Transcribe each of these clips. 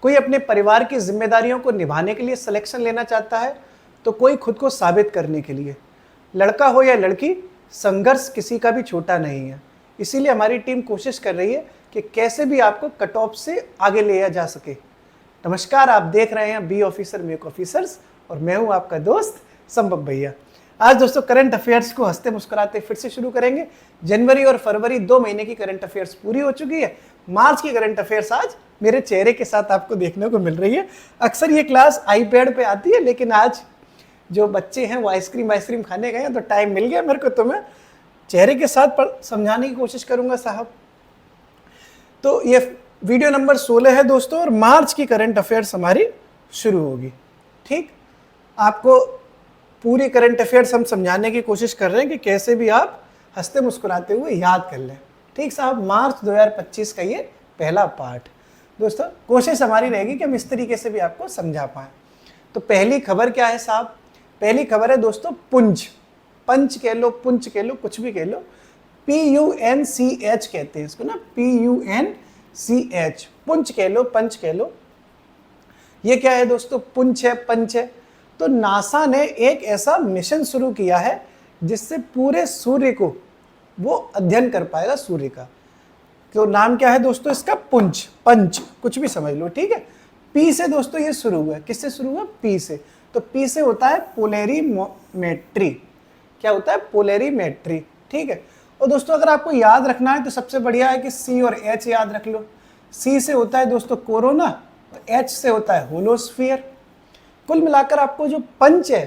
कोई अपने परिवार की जिम्मेदारियों को निभाने के लिए सिलेक्शन लेना चाहता है, तो कोई खुद को साबित करने के लिए। लड़का हो या लड़की, संघर्ष किसी का भी छोटा नहीं है। इसीलिए हमारी टीम कोशिश कर रही है कि कैसे भी आपको कट ऑफ से आगे ले जा सके। नमस्कार, आप देख रहे हैं बी ऑफिसर मेक ऑफिसर्स और मैं हूं आपका दोस्त संभव भैया। आज दोस्तों करंट अफेयर्स को हंसते मुस्कुराते फिर से शुरू करेंगे। जनवरी और फरवरी 2 महीने की करंट अफेयर्स पूरी हो चुकी है। मार्च की करंट अफेयर्स आज मेरे चेहरे के साथ आपको देखने को मिल रही है। अक्सर ये क्लास आईपैड पे आती है, लेकिन आज जो बच्चे हैं वो आइसक्रीम खाने गए हैं, तो टाइम मिल गया मेरे को, तो मैं चेहरे के साथ समझाने की कोशिश करूंगा साहब। तो ये वीडियो नंबर 16 है दोस्तों, और मार्च की करंट अफेयर्स हमारी शुरू होगी। ठीक, आपको पूरी करंट अफेयर्स हम समझाने की कोशिश कर रहे हैं कि कैसे भी आप हंसते मुस्कुराते हुए याद कर लें। ठीक साहब, मार्च 2025 का ये पहला पार्ट। दोस्तों कोशिश हमारी रहेगी कि हम इस तरीके से भी आपको समझा पाएं। तो पहली खबर क्या है साहब? पहली खबर है दोस्तों पुंछ। पंच कह लो, पुंछ कह लो, कुछ भी कह लो, PUNCH कहते हैं इसको ना, PUNCH, पुंछ कह लो, पंच कह लो। ये क्या है दोस्तों? पुंछ है, पंच है। तो नासा ने एक ऐसा मिशन शुरू किया है जिससे पूरे सूर्य को वो अध्ययन कर पाएगा, सूर्य का। तो नाम क्या है दोस्तों इसका? पुंछ, पंच, कुछ भी समझ लो। ठीक है, पी से दोस्तों ये शुरू हुआ है। किससे शुरू हुआ? पी से। तो पी से होता है पोलरीमेट्री। क्या होता है? पोलरीमेट्री। ठीक है, और दोस्तों अगर आपको याद रखना है तो सबसे बढ़िया है कि सी और एच याद रख लो। सी से होता है दोस्तों कोरोना, और एच से होता है होलोस्फीयर। कुल मिलाकर आपको जो पंच है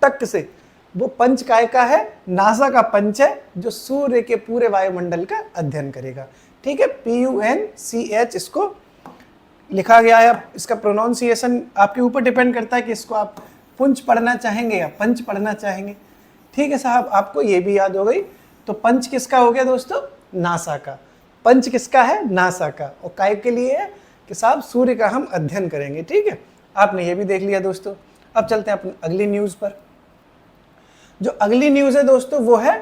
तक से, वो पंच काय का है? नासा का पंच है, जो सूर्य के पूरे वायुमंडल का अध्ययन करेगा। ठीक है, PUNCH इसको लिखा गया है। इसका प्रोनाउंसिएशन आपके ऊपर डिपेंड करता है कि इसको आप पुंछ पढ़ना चाहेंगे या पंच पढ़ना चाहेंगे। ठीक है साहब, आपको ये भी याद हो गई। तो पंच किसका हो गया दोस्तों? नासा का। पंच किसका है? नासा का। और काय के लिए है कि साहब सूर्य का हम अध्ययन करेंगे। ठीक है, आपने ये भी देख लिया दोस्तों। अब चलते हैं अपनी अगली न्यूज़ पर। जो अगली न्यूज़ है दोस्तों वो है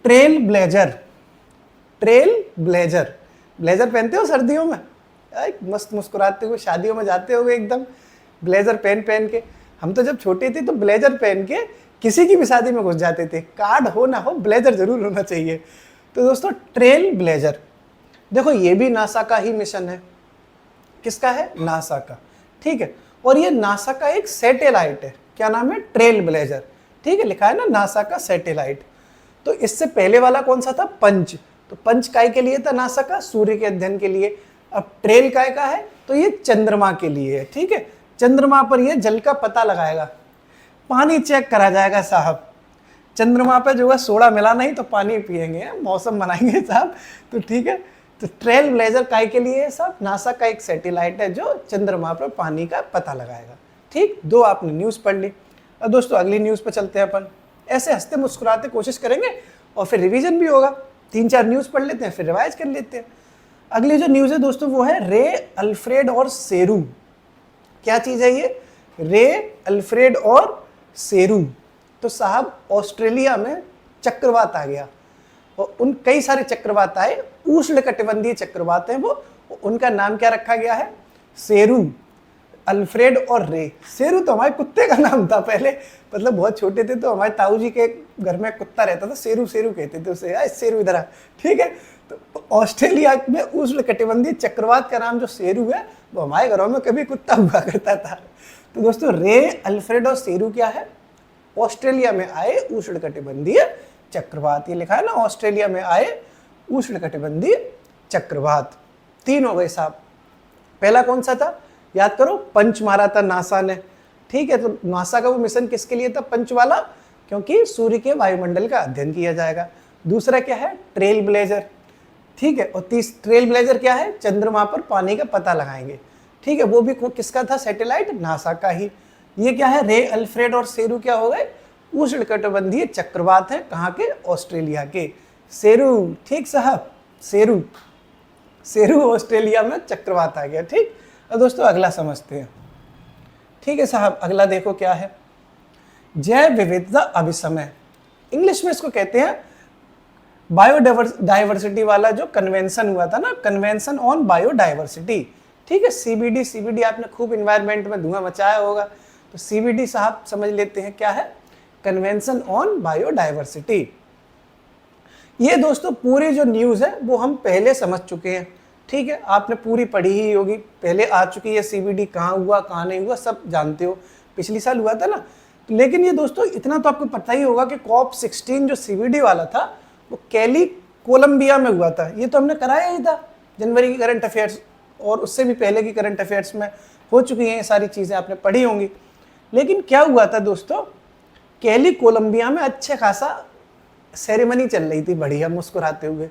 trail blazer. Trail blazer, blazer पहनते हो सर्दियों में? मस्त मुस्कुराते हुए शादियों में जाते हो एकदम ब्लेजर पहन के। हम तो जब छोटे थे तो ब्लेजर पहन के किसी की भी शादी में घुस जाते थे। कार्ड हो ना हो, ब्लेजर जरूर होना चाहिए। तो दोस्तों ट्रेल ब्लेजर, देखो ये भी नासा का ही मिशन है। किसका है? नासा का। ठीक है, और ये नासा का एक सैटेलाइट है। क्या नाम है? Trail blazer. ठीक है, लिखा है ना नासा का सैटेलाइट। तो इससे पहले वाला कौन सा था? पंच। तो पंच काय के लिए था? नासा का, सूर्य के अध्ययन के लिए। अब ट्रेल काय का है? तो ये चंद्रमा के लिए है। ठीक है, चंद्रमा पर ये जल का पता लगाएगा, पानी चेक करा जाएगा साहब। चंद्रमा पे जो है सोडा मिला नहीं तो पानी पिएंगे, मौसम बनाएंगे साहब। तो ठीक है, तो ट्रेल ब्लेजर काय के लिए है साहब? नासा का एक सैटेलाइट है जो चंद्रमा पर पानी का पता लगाएगा। ठीक, दो आपने न्यूज़ पढ़ ली। और दोस्तों अगली न्यूज़ पर चलते हैं अपन। ऐसे हंसते मुस्कुराते कोशिश करेंगे और फिर रिवीजन भी होगा। 3-4 न्यूज़ पढ़ लेते हैं, फिर रिवाइज कर लेते हैं। अगली जो न्यूज़ है दोस्तों वो है रे अल्फ्रेड और सेरू। क्या चीज़ है ये? रे अल्फ्रेड और सेरू। तो साहब ऑस्ट्रेलिया में चक्रवात आ गया, और उन कई सारे चक्रवात आए, उष्णकटिबंधीय चक्रवात हैं वो। उनका नाम क्या रखा गया है? सेरू। अल्फ्रेड और रे। सेरू तो हमारे कुत्ते का नाम था पहले, मतलब बहुत छोटे थे तो हमारे ताऊ जी के घर में कुत्ता रहता था, सेरू सेरू कहते थे उसे, सेरू इधर आ। ठीक है, तो ऑस्ट्रेलिया में उष्णकटिबंधीय चक्रवात का नाम जो सेरू है, वो हमारे घरों में कभी कुत्ता हुआ करता था। तो दोस्तों रे अल्फ्रेड और सेरू क्या है? ऑस्ट्रेलिया में आए उष्णकटिबंधीय चक्रवात। ये लिखा है ना, ऑस्ट्रेलिया में आए उष्णकटिबंधीय चक्रवात। 3 हो गए साहब। पहला कौन सा था? याद करो, पंच मारा था नासा ने। ठीक है, तो नासा का वो मिशन किसके लिए था? पंच वाला, क्योंकि सूर्य के वायुमंडल का अध्ययन किया जाएगा। दूसरा क्या है? Trail blazer. ठीक है, और ट्रेल ब्लेजर क्या है? चंद्रमा पर पानी का पता लगाएंगे। ठीक है, वो भी किसका था? सैटेलाइट, नासा का ही। ये क्या है? रे अल्फ्रेड और सेरू क्या हो गए? उष्णकटिबंधीय चक्रवात है। कहाँ के? ऑस्ट्रेलिया के। सेरू, ठीक साहब, सेरू। सेरू ऑस्ट्रेलिया में चक्रवात आ गया। ठीक, और दोस्तों अगला समझते हैं। ठीक है साहब, अगला देखो क्या है? जैव विविधता अभिसमय, इंग्लिश में इसको कहते हैं बायोडाइवर्सिटी वाला जो कन्वेंशन हुआ था ना, कन्वेंशन ऑन बायोडाइवर्सिटी। ठीक है, सीबीडी, सीबीडी आपने खूब इन्वायरमेंट में धुआं मचाया होगा, तो सीबीडी साहब समझ लेते हैं क्या है, कन्वेंशन ऑन बायोडाइवर्सिटी। ये दोस्तों पूरी जो न्यूज़ है वो हम पहले समझ चुके हैं, ठीक है, आपने पूरी पढ़ी ही होगी, पहले आ चुकी है, सीबीडी कहाँ हुआ कहाँ नहीं हुआ सब जानते हो, पिछली साल हुआ था ना। लेकिन ये दोस्तों इतना तो आपको पता ही होगा कि COP 16 जो सीबीडी वाला था वो कैली कोलंबिया में हुआ था, ये तो हमने कराया ही था जनवरी की करंट अफेयर्स, और उससे भी पहले की करंट अफेयर्स में हो चुकी हैं ये सारी चीज़ें, आपने पढ़ी होंगी। लेकिन क्या हुआ था दोस्तों, कैली कोलंबिया में अच्छे खासा सेरेमनी चल रही थी, बढ़िया मुस्कुराते हुए,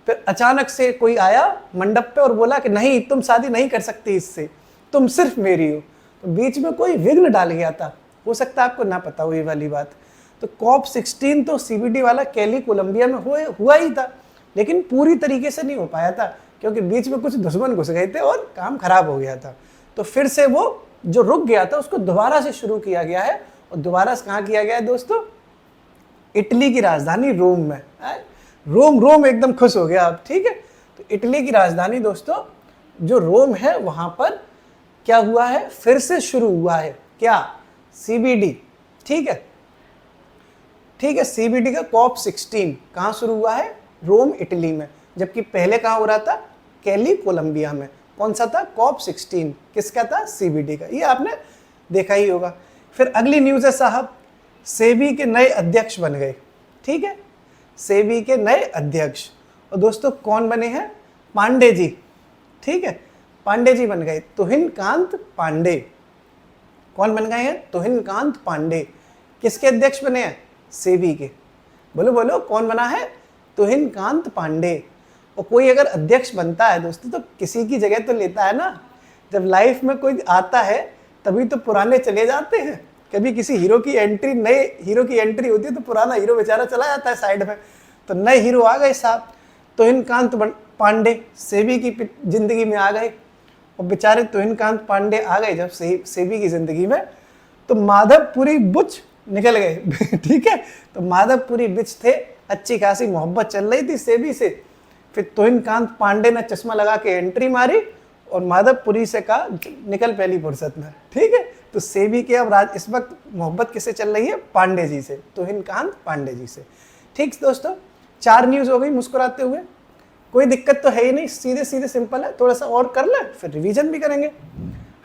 फिर अचानक से कोई आया मंडप पे और बोला कि नहीं तुम शादी नहीं कर सकती इससे, तुम सिर्फ मेरी हो। तो बीच में कोई विघ्न डाल गया था, हो सकता है आपको ना पता हो ये वाली बात। तो COP 16 तो सीबीडी वाला कैली कोलंबिया में हुआ ही था, लेकिन पूरी तरीके से नहीं हो पाया था क्योंकि बीच में कुछ दुश्मन घुस गए थे और काम खराब हो गया था। तो फिर से वो जो रुक गया था उसको दोबारा से शुरू किया गया है, और दोबारा से कहाँ किया गया है दोस्तों, इटली की राजधानी रोम में। रोम एकदम खुश हो गया अब, ठीक है। तो इटली की राजधानी दोस्तों जो रोम है वहां पर क्या हुआ है, फिर से शुरू हुआ है क्या, सीबीडी, ठीक है, ठीक है। सीबीडी का COP 16 कहाँ शुरू हुआ है, रोम इटली में, जबकि पहले कहाँ हो रहा था, कैली कोलंबिया में। कौन सा था, COP 16, किसका था, सीबीडी का, ये आपने देखा ही होगा। फिर अगली न्यूज़ है साहब, सेबी के नए अध्यक्ष बन गए, ठीक है, सेबी के नए अध्यक्ष, और दोस्तों कौन बने हैं, पांडे जी, ठीक है, पांडे जी बन गए, तुहिनकांत पांडे। कौन बन गए हैं, तुहिनकांत पांडे, किसके अध्यक्ष बने हैं, सेबी के। बोलो बोलो कौन बना है, तुहिनकांत पांडे। और कोई अगर अध्यक्ष बनता है दोस्तों तो किसी की जगह तो लेता है ना, जब लाइफ में कोई आता है तभी तो पुराने चले जाते हैं। कभी किसी हीरो की एंट्री, नए हीरो की एंट्री होती है तो पुराना हीरो बेचारा चला जाता है साइड में, तो नए हीरो आ गए साहब, तुहिनकांत पांडे सेबी की जिंदगी में आ गए, और बेचारे तुहिनकांत पांडे आ गए जब सेबी की जिंदगी में, तो माधवपुरी बुच निकल गए ठीक है। तो माधवपुरी बिच थे, अच्छी खासी मोहब्बत चल रही थी सेबी से, फिर तुहिनकांत पांडे ने चश्मा लगा के एंट्री मारी और माधवपुरी से कहा निकल पहली फुर्सत में, ठीक है। तो सेबी के अब इस वक्त मोहब्बत किससे चल रही है, पांडे जी से, तुहिनकांत पांडे जी से। ठीक दोस्तों, 4 न्यूज़ हो गई मुस्कुराते हुए, कोई दिक्कत तो है ही नहीं, सीधे सीधे सिंपल है, थोड़ा सा और कर ले फिर रिवीजन भी करेंगे।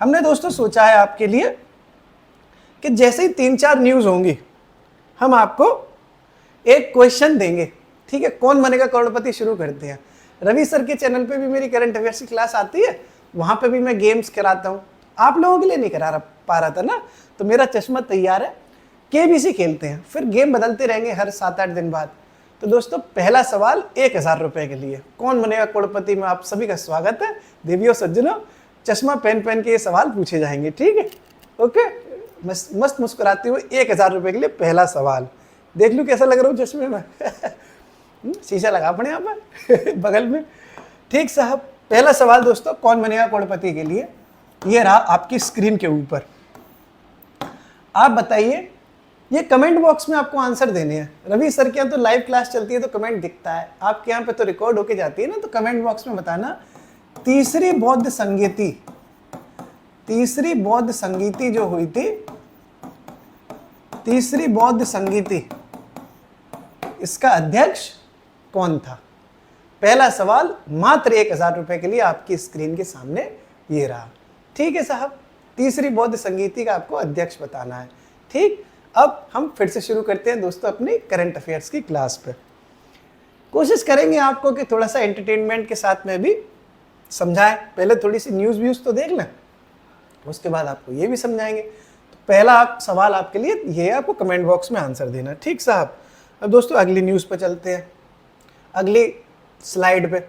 हमने दोस्तों सोचा है आपके लिए कि जैसे ही 3-4 न्यूज़ होंगी हम आपको एक क्वेश्चन देंगे, ठीक है। कौन बनेगा करोड़पति शुरू करते हैं। रवि सर के चैनल पे भी मेरी करंट अफेयर्स की क्लास आती है, वहाँ पे भी मैं गेम्स कराता हूँ, आप लोगों के लिए नहीं पा रहा था ना, तो मेरा चश्मा तैयार है, KBC खेलते हैं, फिर गेम बदलते रहेंगे हर 7-8 दिन बाद। तो दोस्तों पहला सवाल 1000 रुपये के लिए, कौन बनेगा करोड़पति में आप सभी का स्वागत है। देवियों सज्जनों, चश्मा पहन के ये सवाल पूछे जाएंगे, ठीक है, ओके। मस्त मुस्कुराते हुए 1000 रुपये के लिए पहला सवाल, देख लूँ कैसा लग रहा हूँ चश्मे में शीशा लगा अपने यहाँ पर बगल में, ठीक साहब। पहला सवाल दोस्तों कौन बनेगा करोड़पति के लिए, ये रहा आपकी स्क्रीन के ऊपर। आप बताइए, ये कमेंट बॉक्स में आपको आंसर देने हैं। रवि सर के यहाँ तो लाइव क्लास चलती है तो कमेंट दिखता है, आपके यहाँ पे तो रिकॉर्ड होके जाती है ना, तो कमेंट बॉक्स में बताना तीसरी बौद्ध संगीति जो हुई थी, तीसरी बौद्ध संगीति, इसका अध्यक्ष कौन था। पहला सवाल मात्र 1000 रुपये के लिए आपकी स्क्रीन के सामने ये रहा, ठीक है साहब। तीसरी बौद्ध संगीति का आपको अध्यक्ष बताना है, ठीक। अब हम फिर से शुरू करते हैं दोस्तों अपनी करंट अफेयर्स की क्लास पे। कोशिश करेंगे आपको कि थोड़ा सा एंटरटेनमेंट के साथ में भी समझाएं। पहले थोड़ी सी न्यूज़ व्यूज़ तो देख लें, उसके बाद आपको ये भी समझाएंगे। तो पहला सवाल आपके लिए ये है, आपको कमेंट बॉक्स में आंसर देना, ठीक साहब। अब दोस्तों अगली न्यूज़ पे चलते हैं, अगली स्लाइड पे,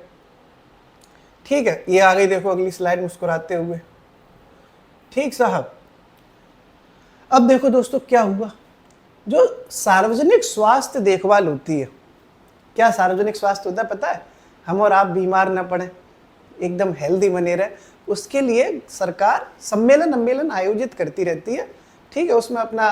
ठीक है। ये आ गई, देखो अगली स्लाइड मुस्कुराते हुए, ठीक साहब। अब देखो दोस्तों क्या हुआ, जो सार्वजनिक स्वास्थ्य देखभाल होती है, क्या सार्वजनिक स्वास्थ्य होता है पता है, हम और आप बीमार ना पड़े, एकदम हेल्दी बने रहे, उसके लिए सरकार सम्मेलन आयोजित करती रहती है, ठीक है। उसमें अपना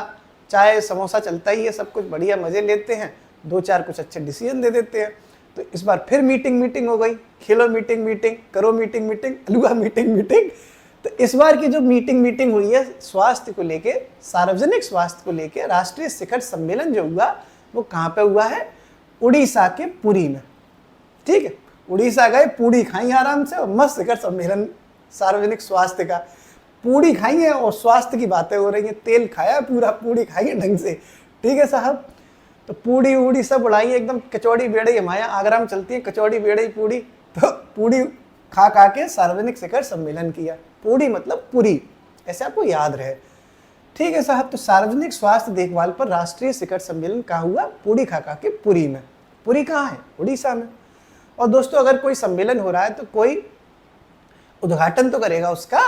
चाय समोसा चलता ही है, सब कुछ बढ़िया मज़े लेते हैं, 2-4 कुछ अच्छे डिसीजन दे देते हैं। तो इस बार फिर मीटिंग हो गई, खेलो मीटिंग, करो मीटिंग, अलुआ मीटिंग। तो इस बार की जो मीटिंग हुई है स्वास्थ्य को लेके, सार्वजनिक स्वास्थ्य को लेके राष्ट्रीय शिखर सम्मेलन जो हुआ वो कहाँ पे हुआ है? उड़ीसा के पुरी में। ठीक है, उड़ीसा गए, पूड़ी खाई आराम से और मस्त शिखर सम्मेलन सार्वजनिक स्वास्थ्य का। पूड़ी खाई है और स्वास्थ्य की बातें हो रही हैं, तेल खाया पूरा, पूड़ी खाई है ढंग से। ठीक है साहब, तो पूड़ी वूड़ी सब उड़ाई एकदम, कचौड़ी बेड़ई हमारे यहाँ आगरा में चलती है कचौड़ी बेड़ई पूड़ी, तो पूड़ी खा के सार्वजनिक शिखर सम्मेलन किया। पूड़ी मतलब पूरी, ऐसे आपको याद रहे। ठीक है साहब, तो सार्वजनिक स्वास्थ्य देखभाल पर राष्ट्रीय शिखर सम्मेलन कहाँ हुआ? पूड़ी खा के पुरी में। पुरी कहाँ है? उड़ीसा में। और दोस्तों अगर कोई सम्मेलन हो रहा है तो कोई उद्घाटन तो करेगा उसका।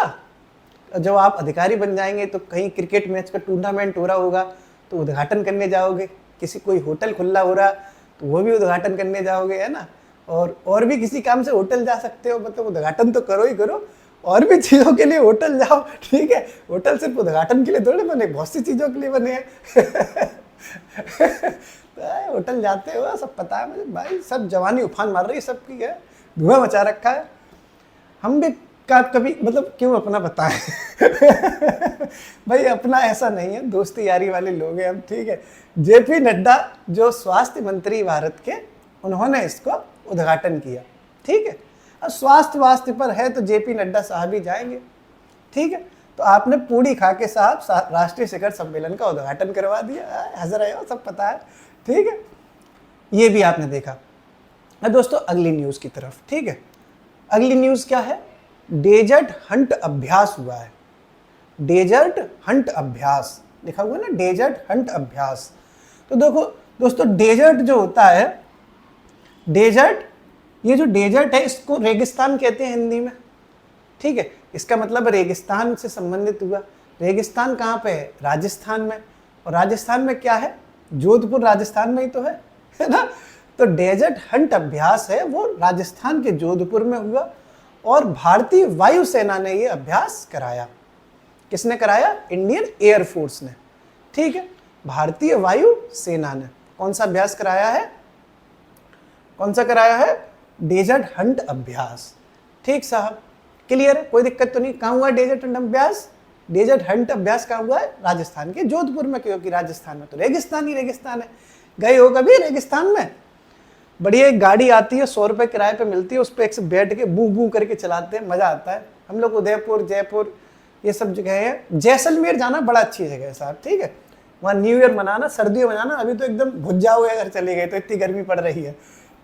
जब आप अधिकारी बन जाएंगे तो कहीं क्रिकेट मैच का टूर्नामेंट हो रहा होगा तो उद्घाटन करने जाओगे, किसी कोई होटल खुला हो रहा तो वो भी उद्घाटन करने जाओगे, है ना। और भी किसी काम से होटल जा सकते हो, मतलब उद्घाटन तो करो ही करो, और भी चीज़ों के लिए होटल जाओ। ठीक है, होटल सिर्फ उद्घाटन के लिए थोड़े बने, बहुत सी चीज़ों के लिए बने हैं। होटल जाते हो, सब पता है मुझे भाई, सब जवानी उफान मार रही है सबकी है, धुआं मचा रखा है। हम भी कभी मतलब क्यों अपना बताएं। भाई अपना ऐसा नहीं है, दोस्ती यारी वाले लोग हैं हम। ठीक है, जेपी नड्डा जो स्वास्थ्य मंत्री भारत के, उन्होंने इसको उद्घाटन किया। ठीक है, अब स्वास्थ्य पर है तो जेपी नड्डा साहब ही जाएंगे। ठीक है, तो आपने पूड़ी खा के साहब राष्ट्रीय शिखर सम्मेलन का उद्घाटन करवा दिया, हंस रहे हो, सब पता है। ठीक है, ये भी आपने देखा। अब दोस्तों अगली न्यूज़ की तरफ। ठीक है, अगली न्यूज़ क्या है? डेजर्ट हंट अभ्यास हुआ है। डेजर्ट हंट अभ्यास लिखा हुआ है ना, डेजर्ट हंट अभ्यास। तो देखो दोस्तों, डेजर्ट जो होता है, डेजर्ट, ये जो डेजर्ट है इसको रेगिस्तान कहते हैं हिंदी में। ठीक है, इसका मतलब रेगिस्तान से संबंधित हुआ। रेगिस्तान कहाँ पे है? राजस्थान में। और राजस्थान में क्या है? जोधपुर राजस्थान में ही तो है ना। तो डेजर्ट हंट अभ्यास है वो राजस्थान के जोधपुर में हुआ और भारतीय वायुसेना ने ये अभ्यास कराया। किसने कराया? इंडियन एयरफोर्स ने। ठीक है, भारतीय वायु सेना ने कौन सा अभ्यास कराया है? कौन सा कराया है? डेजर्ट हंट अभ्यास। ठीक साहब, क्लियर है, कोई दिक्कत तो नहीं। कहाँ हुआ डेजर्ट हंट अभ्यास? डेजर्ट हंट अभ्यास कहाँ हुआ है? राजस्थान के जोधपुर में, क्योंकि राजस्थान में तो रेगिस्तान ही रेगिस्तान है। गए हो कभी रेगिस्तान में? बढ़िया एक गाड़ी आती है, 100 रुपये किराए पे मिलती है, उस पर एक से बैठ के बू बू करके चलाते हैं, मज़ा आता है। हम लोग उदयपुर, जयपुर, ये सब जगह है। जैसलमेर जाना बड़ा अच्छी जगह है साहब। ठीक है, वहाँ न्यू ईयर मनाना, सर्दियों में जाना, अभी तो एकदम भुज जाओगे अगर चले गए तो, इतनी गर्मी पड़ रही है।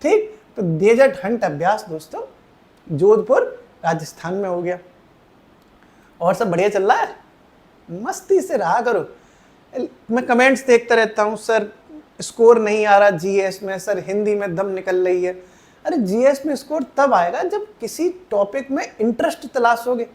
ठीक, तो डेजर्ट हंट अभ्यास दोस्तों जोधपुर राजस्थान में हो गया। और सब बढ़िया चल रहा है, मस्ती से रहा करो। मैं कमेंट्स देखता रहता हूँ, सर स्कोर नहीं आ रहा जीएस में, सर हिंदी में दम निकल रही है। अरे जीएस में स्कोर तब आएगा जब किसी टॉपिक में इंटरेस्ट तलाशोगे।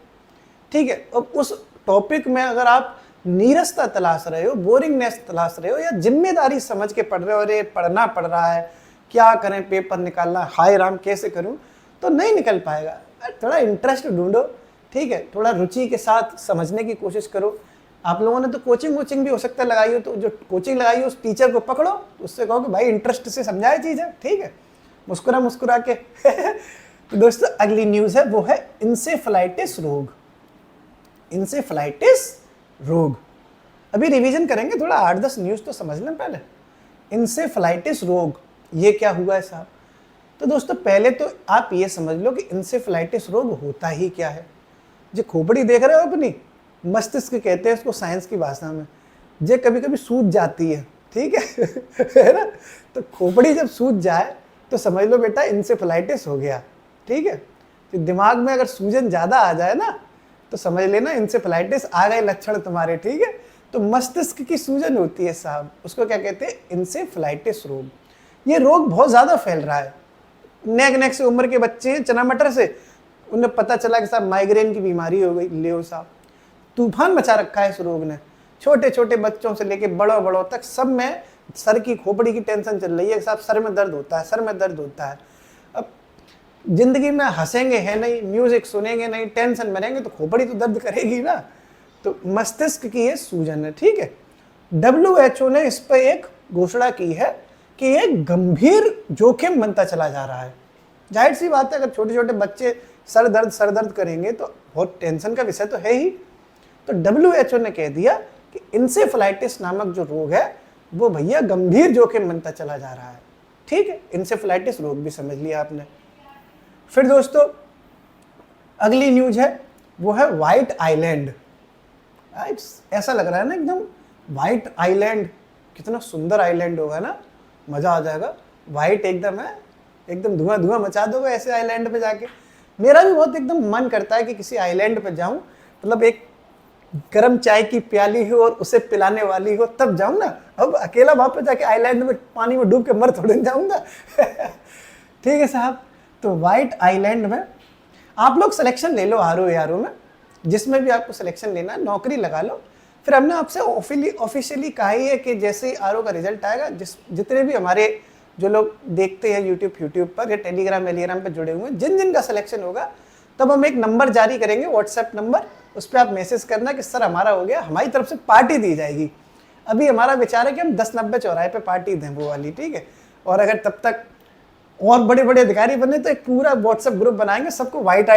ठीक है, अब उस टॉपिक में अगर आप नीरसता तलाश रहे हो, बोरिंगनेस तलाश रहे हो, या जिम्मेदारी समझ के पढ़ रहे हो, अरे पढ़ना पड़ रहा है, क्या करें, पेपर निकालना, हाय राम कैसे करूं, तो नहीं निकल पाएगा। थोड़ा इंटरेस्ट ढूंढो। ठीक है, थोड़ा रुचि के साथ समझने की कोशिश करो। आप लोगों ने तो कोचिंग भी हो सकता है लगाई हो, तो जो कोचिंग लगाई हो उस टीचर को पकड़ो, उससे कहो कि भाई इंटरेस्ट से समझाए चीज़ें। ठीक है, मुस्कुरा के। तो दोस्तों अगली न्यूज़ है, वो है इंसेफ्लाइटिस रोग। इंसेफ्लाइटिस रोग, अभी रिवीजन करेंगे, थोड़ा 8-10 न्यूज़ तो समझ लें पहले। इंसेफ्लाइटिस रोग ये क्या हुआ है साहब? तो दोस्तों पहले तो आप ये समझ लो कि इंसेफ्लाइटिस रोग होता ही क्या है। जो खोपड़ी देख रहे हो अपनी, मस्तिष्क कहते हैं इसको साइंस की भाषा में, जो कभी कभी सूज जाती है। ठीक है ना, तो खोपड़ी जब सूज जाए तो समझ लो बेटा इंसेफ्लाइटिस हो गया। ठीक है, तो दिमाग में अगर सूजन ज़्यादा आ जाए ना तो समझ लेना इंसेफ्लाइटिस आ गए लक्षण तुम्हारे। ठीक है, तो मस्तिष्क की सूजन होती है साहब, उसको क्या कहते हैं? इंसेफ्लाइटिस रोग। ये रोग बहुत ज़्यादा फैल रहा है। नेक से उम्र के बच्चे हैं, चना मटर से, उन्हें पता चला कि साहब माइग्रेन की बीमारी हो गई। ले साहब, तूफान मचा रखा है इस रोग ने। छोटे छोटे बच्चों से लेके बड़ों तक सब में सर की खोपड़ी की टेंशन चल रही है। साहब सर में दर्द होता है, सर में दर्द होता है। अब जिंदगी में हंसेंगे है नहीं, म्यूजिक सुनेंगे नहीं, टेंशन में रहेंगे तो खोपड़ी तो दर्द करेगी ना। तो मस्तिष्क की ये सूजन है। ठीक है, WHO ने इस पर एक घोषणा की है कि ये गंभीर जोखिम बनता चला जा रहा है। जाहिर सी बात है, अगर छोटे छोटे बच्चे सर दर्द करेंगे तो बहुत टेंशन का विषय तो है ही। तो WHO ने कह दिया कि इंसेफेलाइटिस नामक जो रोग है वो भैया गंभीर जोखिम बनता चला जा रहा है। ठीक है, इंसेफेलाइटिस रोग भी समझ लिया आपने। फिर दोस्तों अगली न्यूज है वो है व्हाइट आइलैंड। ऐसा लग रहा है ना एकदम व्हाइट आइलैंड, कितना सुंदर आइलैंड होगा ना, मजा आ जाएगा। व्हाइट एकदम है, एकदम धुआं धुआं मचा दोगे ऐसे आइलैंड पे जाके। मेरा भी बहुत एकदम मन करता है कि किसी आइलैंड पे जाऊं, मतलब एक गर्म चाय की प्याली हो और उसे पिलाने वाली हो, तब जाऊं ना। अब अकेला वहां पे जाके आइलैंड में पानी में डूब के मर थोड़े जाऊंगा। ठीक है साहब। तो व्हाइट आइलैंड में आप लोग सिलेक्शन ले लो RO में, जिसमें भी आपको सिलेक्शन लेना है, नौकरी लगा लो। फिर हमने आपसे ऑफिशियली कहा ही है कि जैसे ही RO का रिजल्ट आएगा, जितने भी हमारे जो लोग देखते हैं यूट्यूब पर या टेलीग्राम पे जुड़े हुए हैं, जिन जिन का सिलेक्शन होगा, तब हम एक नंबर जारी करेंगे, व्हाट्सएप नंबर, उस पर आप मैसेज करना कि सर हमारा हो गया, हमारी तरफ से पार्टी दी जाएगी। अभी हमारा विचार है कि हम 10-90 चौराहे पे पार्टी दें, वो वाली, ठीक है। और अगर तब तक और बड़े बड़े अधिकारी बने तो एक पूरा व्हाट्सएप ग्रुप बनाएंगे, सबको व्हाइट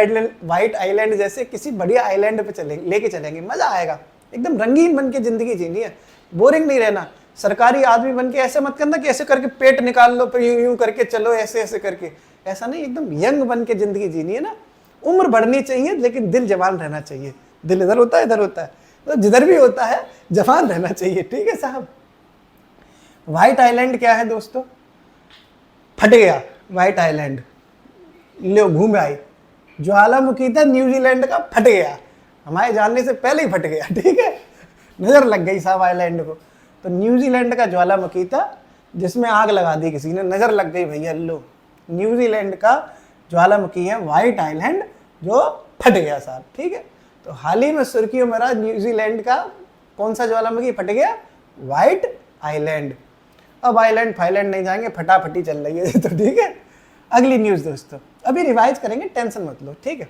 आइलैंड जैसे किसी बढ़िया आइलैंड पे लेके चलेंगे, मजा आएगा। एकदम रंगीन बन के जिंदगी जीनी है, बोरिंग नहीं रहना। सरकारी आदमी बन के ऐसे मत करना कि ऐसे करके पेट निकाल लो, फिर यूं करके चलो, ऐसे ऐसे करके, ऐसा नहीं। एकदम यंग बन के जिंदगी जीनी है ना। उम्र बढ़नी चाहिए लेकिन दिल जवान रहना चाहिए। दिल इधर होता है इधर होता है, तो जिधर भी होता है जवान रहना चाहिए। ठीक है साहब। व्हाइट आइलैंड क्या है दोस्तों? फट गया व्हाइट आइलैंड, लो घूम आई। ज्वालामुखी था न्यूजीलैंड का, फट गया, हमारे जानने से पहले ही फट गया। ठीक है, नजर लग गई साहब आइलैंड को। तो न्यूजीलैंड का ज्वालामुखी था जिसमें आग लगा दी किसी ने, नजर लग गई भैया, लो न्यूजीलैंड का ज्वालामुखी है व्हाइट आइलैंड जो फट गया साहब। ठीक है, तो हाल ही में सुर्खियों में रहा न्यूजीलैंड का कौन सा ज्वालामुखी फट गया? White island. अब आइलैंड फाइलैंड नहीं जाएंगे, फटाफटी चल रही है। तो ठीक है, अगली न्यूज दोस्तों, अभी रिवाइज करेंगे, टेंशन मत लो। ठीक है,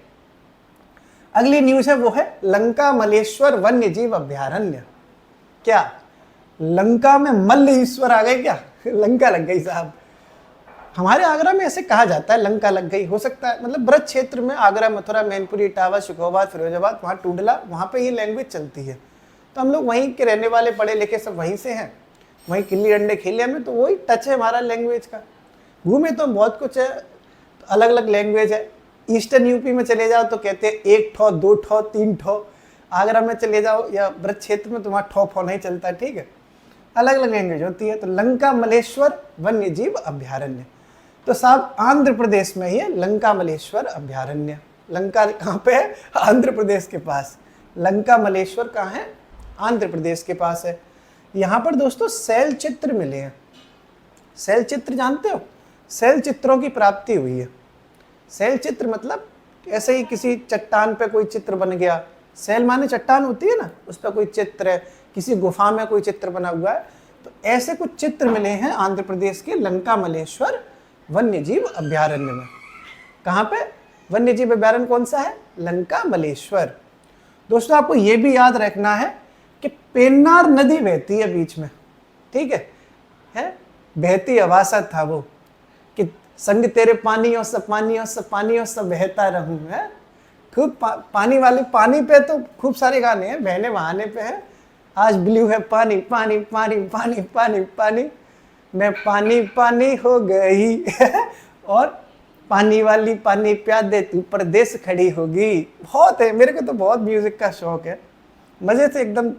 अगली न्यूज है वो है लंका मलेश्वर वन्य जीव अभ्यारण्य। क्या लंका में मल्ल ईश्वर आ गए क्या? लंका लग गई साहब। हमारे आगरा में ऐसे कहा जाता है, लंका लग गई। हो सकता है मतलब ब्रज क्षेत्र में, आगरा, मथुरा, मैनपुरी, इटावा, शिकोहाबाद, फिरोजाबाद, वहाँ टूडला, वहाँ पे ये लैंग्वेज चलती है। तो हम लोग वहीं के रहने वाले, पढ़े लिखे सब वहीं से हैं, वहीं गिल्ली डंडे खेले हमें, तो वही टच है हमारा लैंग्वेज का। घूमे तो बहुत कुछ है, अलग अलग लैंग्वेज है। ईस्टर्न यूपी में चले जाओ तो कहते हैं 1 ठो 2 ठो 3 ठो। आगरा में चले जाओ या ब्रज क्षेत्र में, तुम्हारा ठो फो नहीं चलता। ठीक है, अलग अलग लैंग्वेज होती है। तो लंका मलेश्वर वन्य जीव अभ्यारण्य, तो साहब आंध्र प्रदेश में ही है लंका मलेश्वर अभ्यारण्य। लंका कहाँ पे है? आंध्र प्रदेश के पास। लंका मलेश्वर कहाँ है? आंध्र प्रदेश के पास है। यहाँ पर दोस्तों शैल चित्र मिले हैं। शैल चित्र जानते हो? शैल चित्रों की प्राप्ति हुई है। शैल चित्र मतलब ऐसे ही किसी चट्टान पे कोई चित्र बन गया। शैल माने चट्टान होती है ना, उस पर कोई चित्र है, किसी गुफा में कोई चित्र बना हुआ है। तो ऐसे कुछ चित्र मिले हैं आंध्र प्रदेश के लंका मलेश्वर वन्य जीव अभ्यारण्य में। कहाँ पे? वन्य जीव अभ्यारण्य कौन सा है? लंका मलेश्वर। दोस्तों आपको ये भी याद रखना है कि पेन्नार नदी बहती है बीच में। ठीक है? बहती अवासा था वो कि संग तेरे पानियों से पानियों से पानियों से बहता रहूं। है खूब पानी वाले, पानी पे तो खूब सारे गाने हैं, बहने बहाने पे है। आज ब्लू है पानी पानी पानी पानी पानी पानी, मैं पानी पानी हो गई। और पानी वाली पानी प्यार दे तू परदेस खड़ी होगी। बहुत है, मेरे को तो बहुत म्यूजिक का शौक है, मजे से एकदम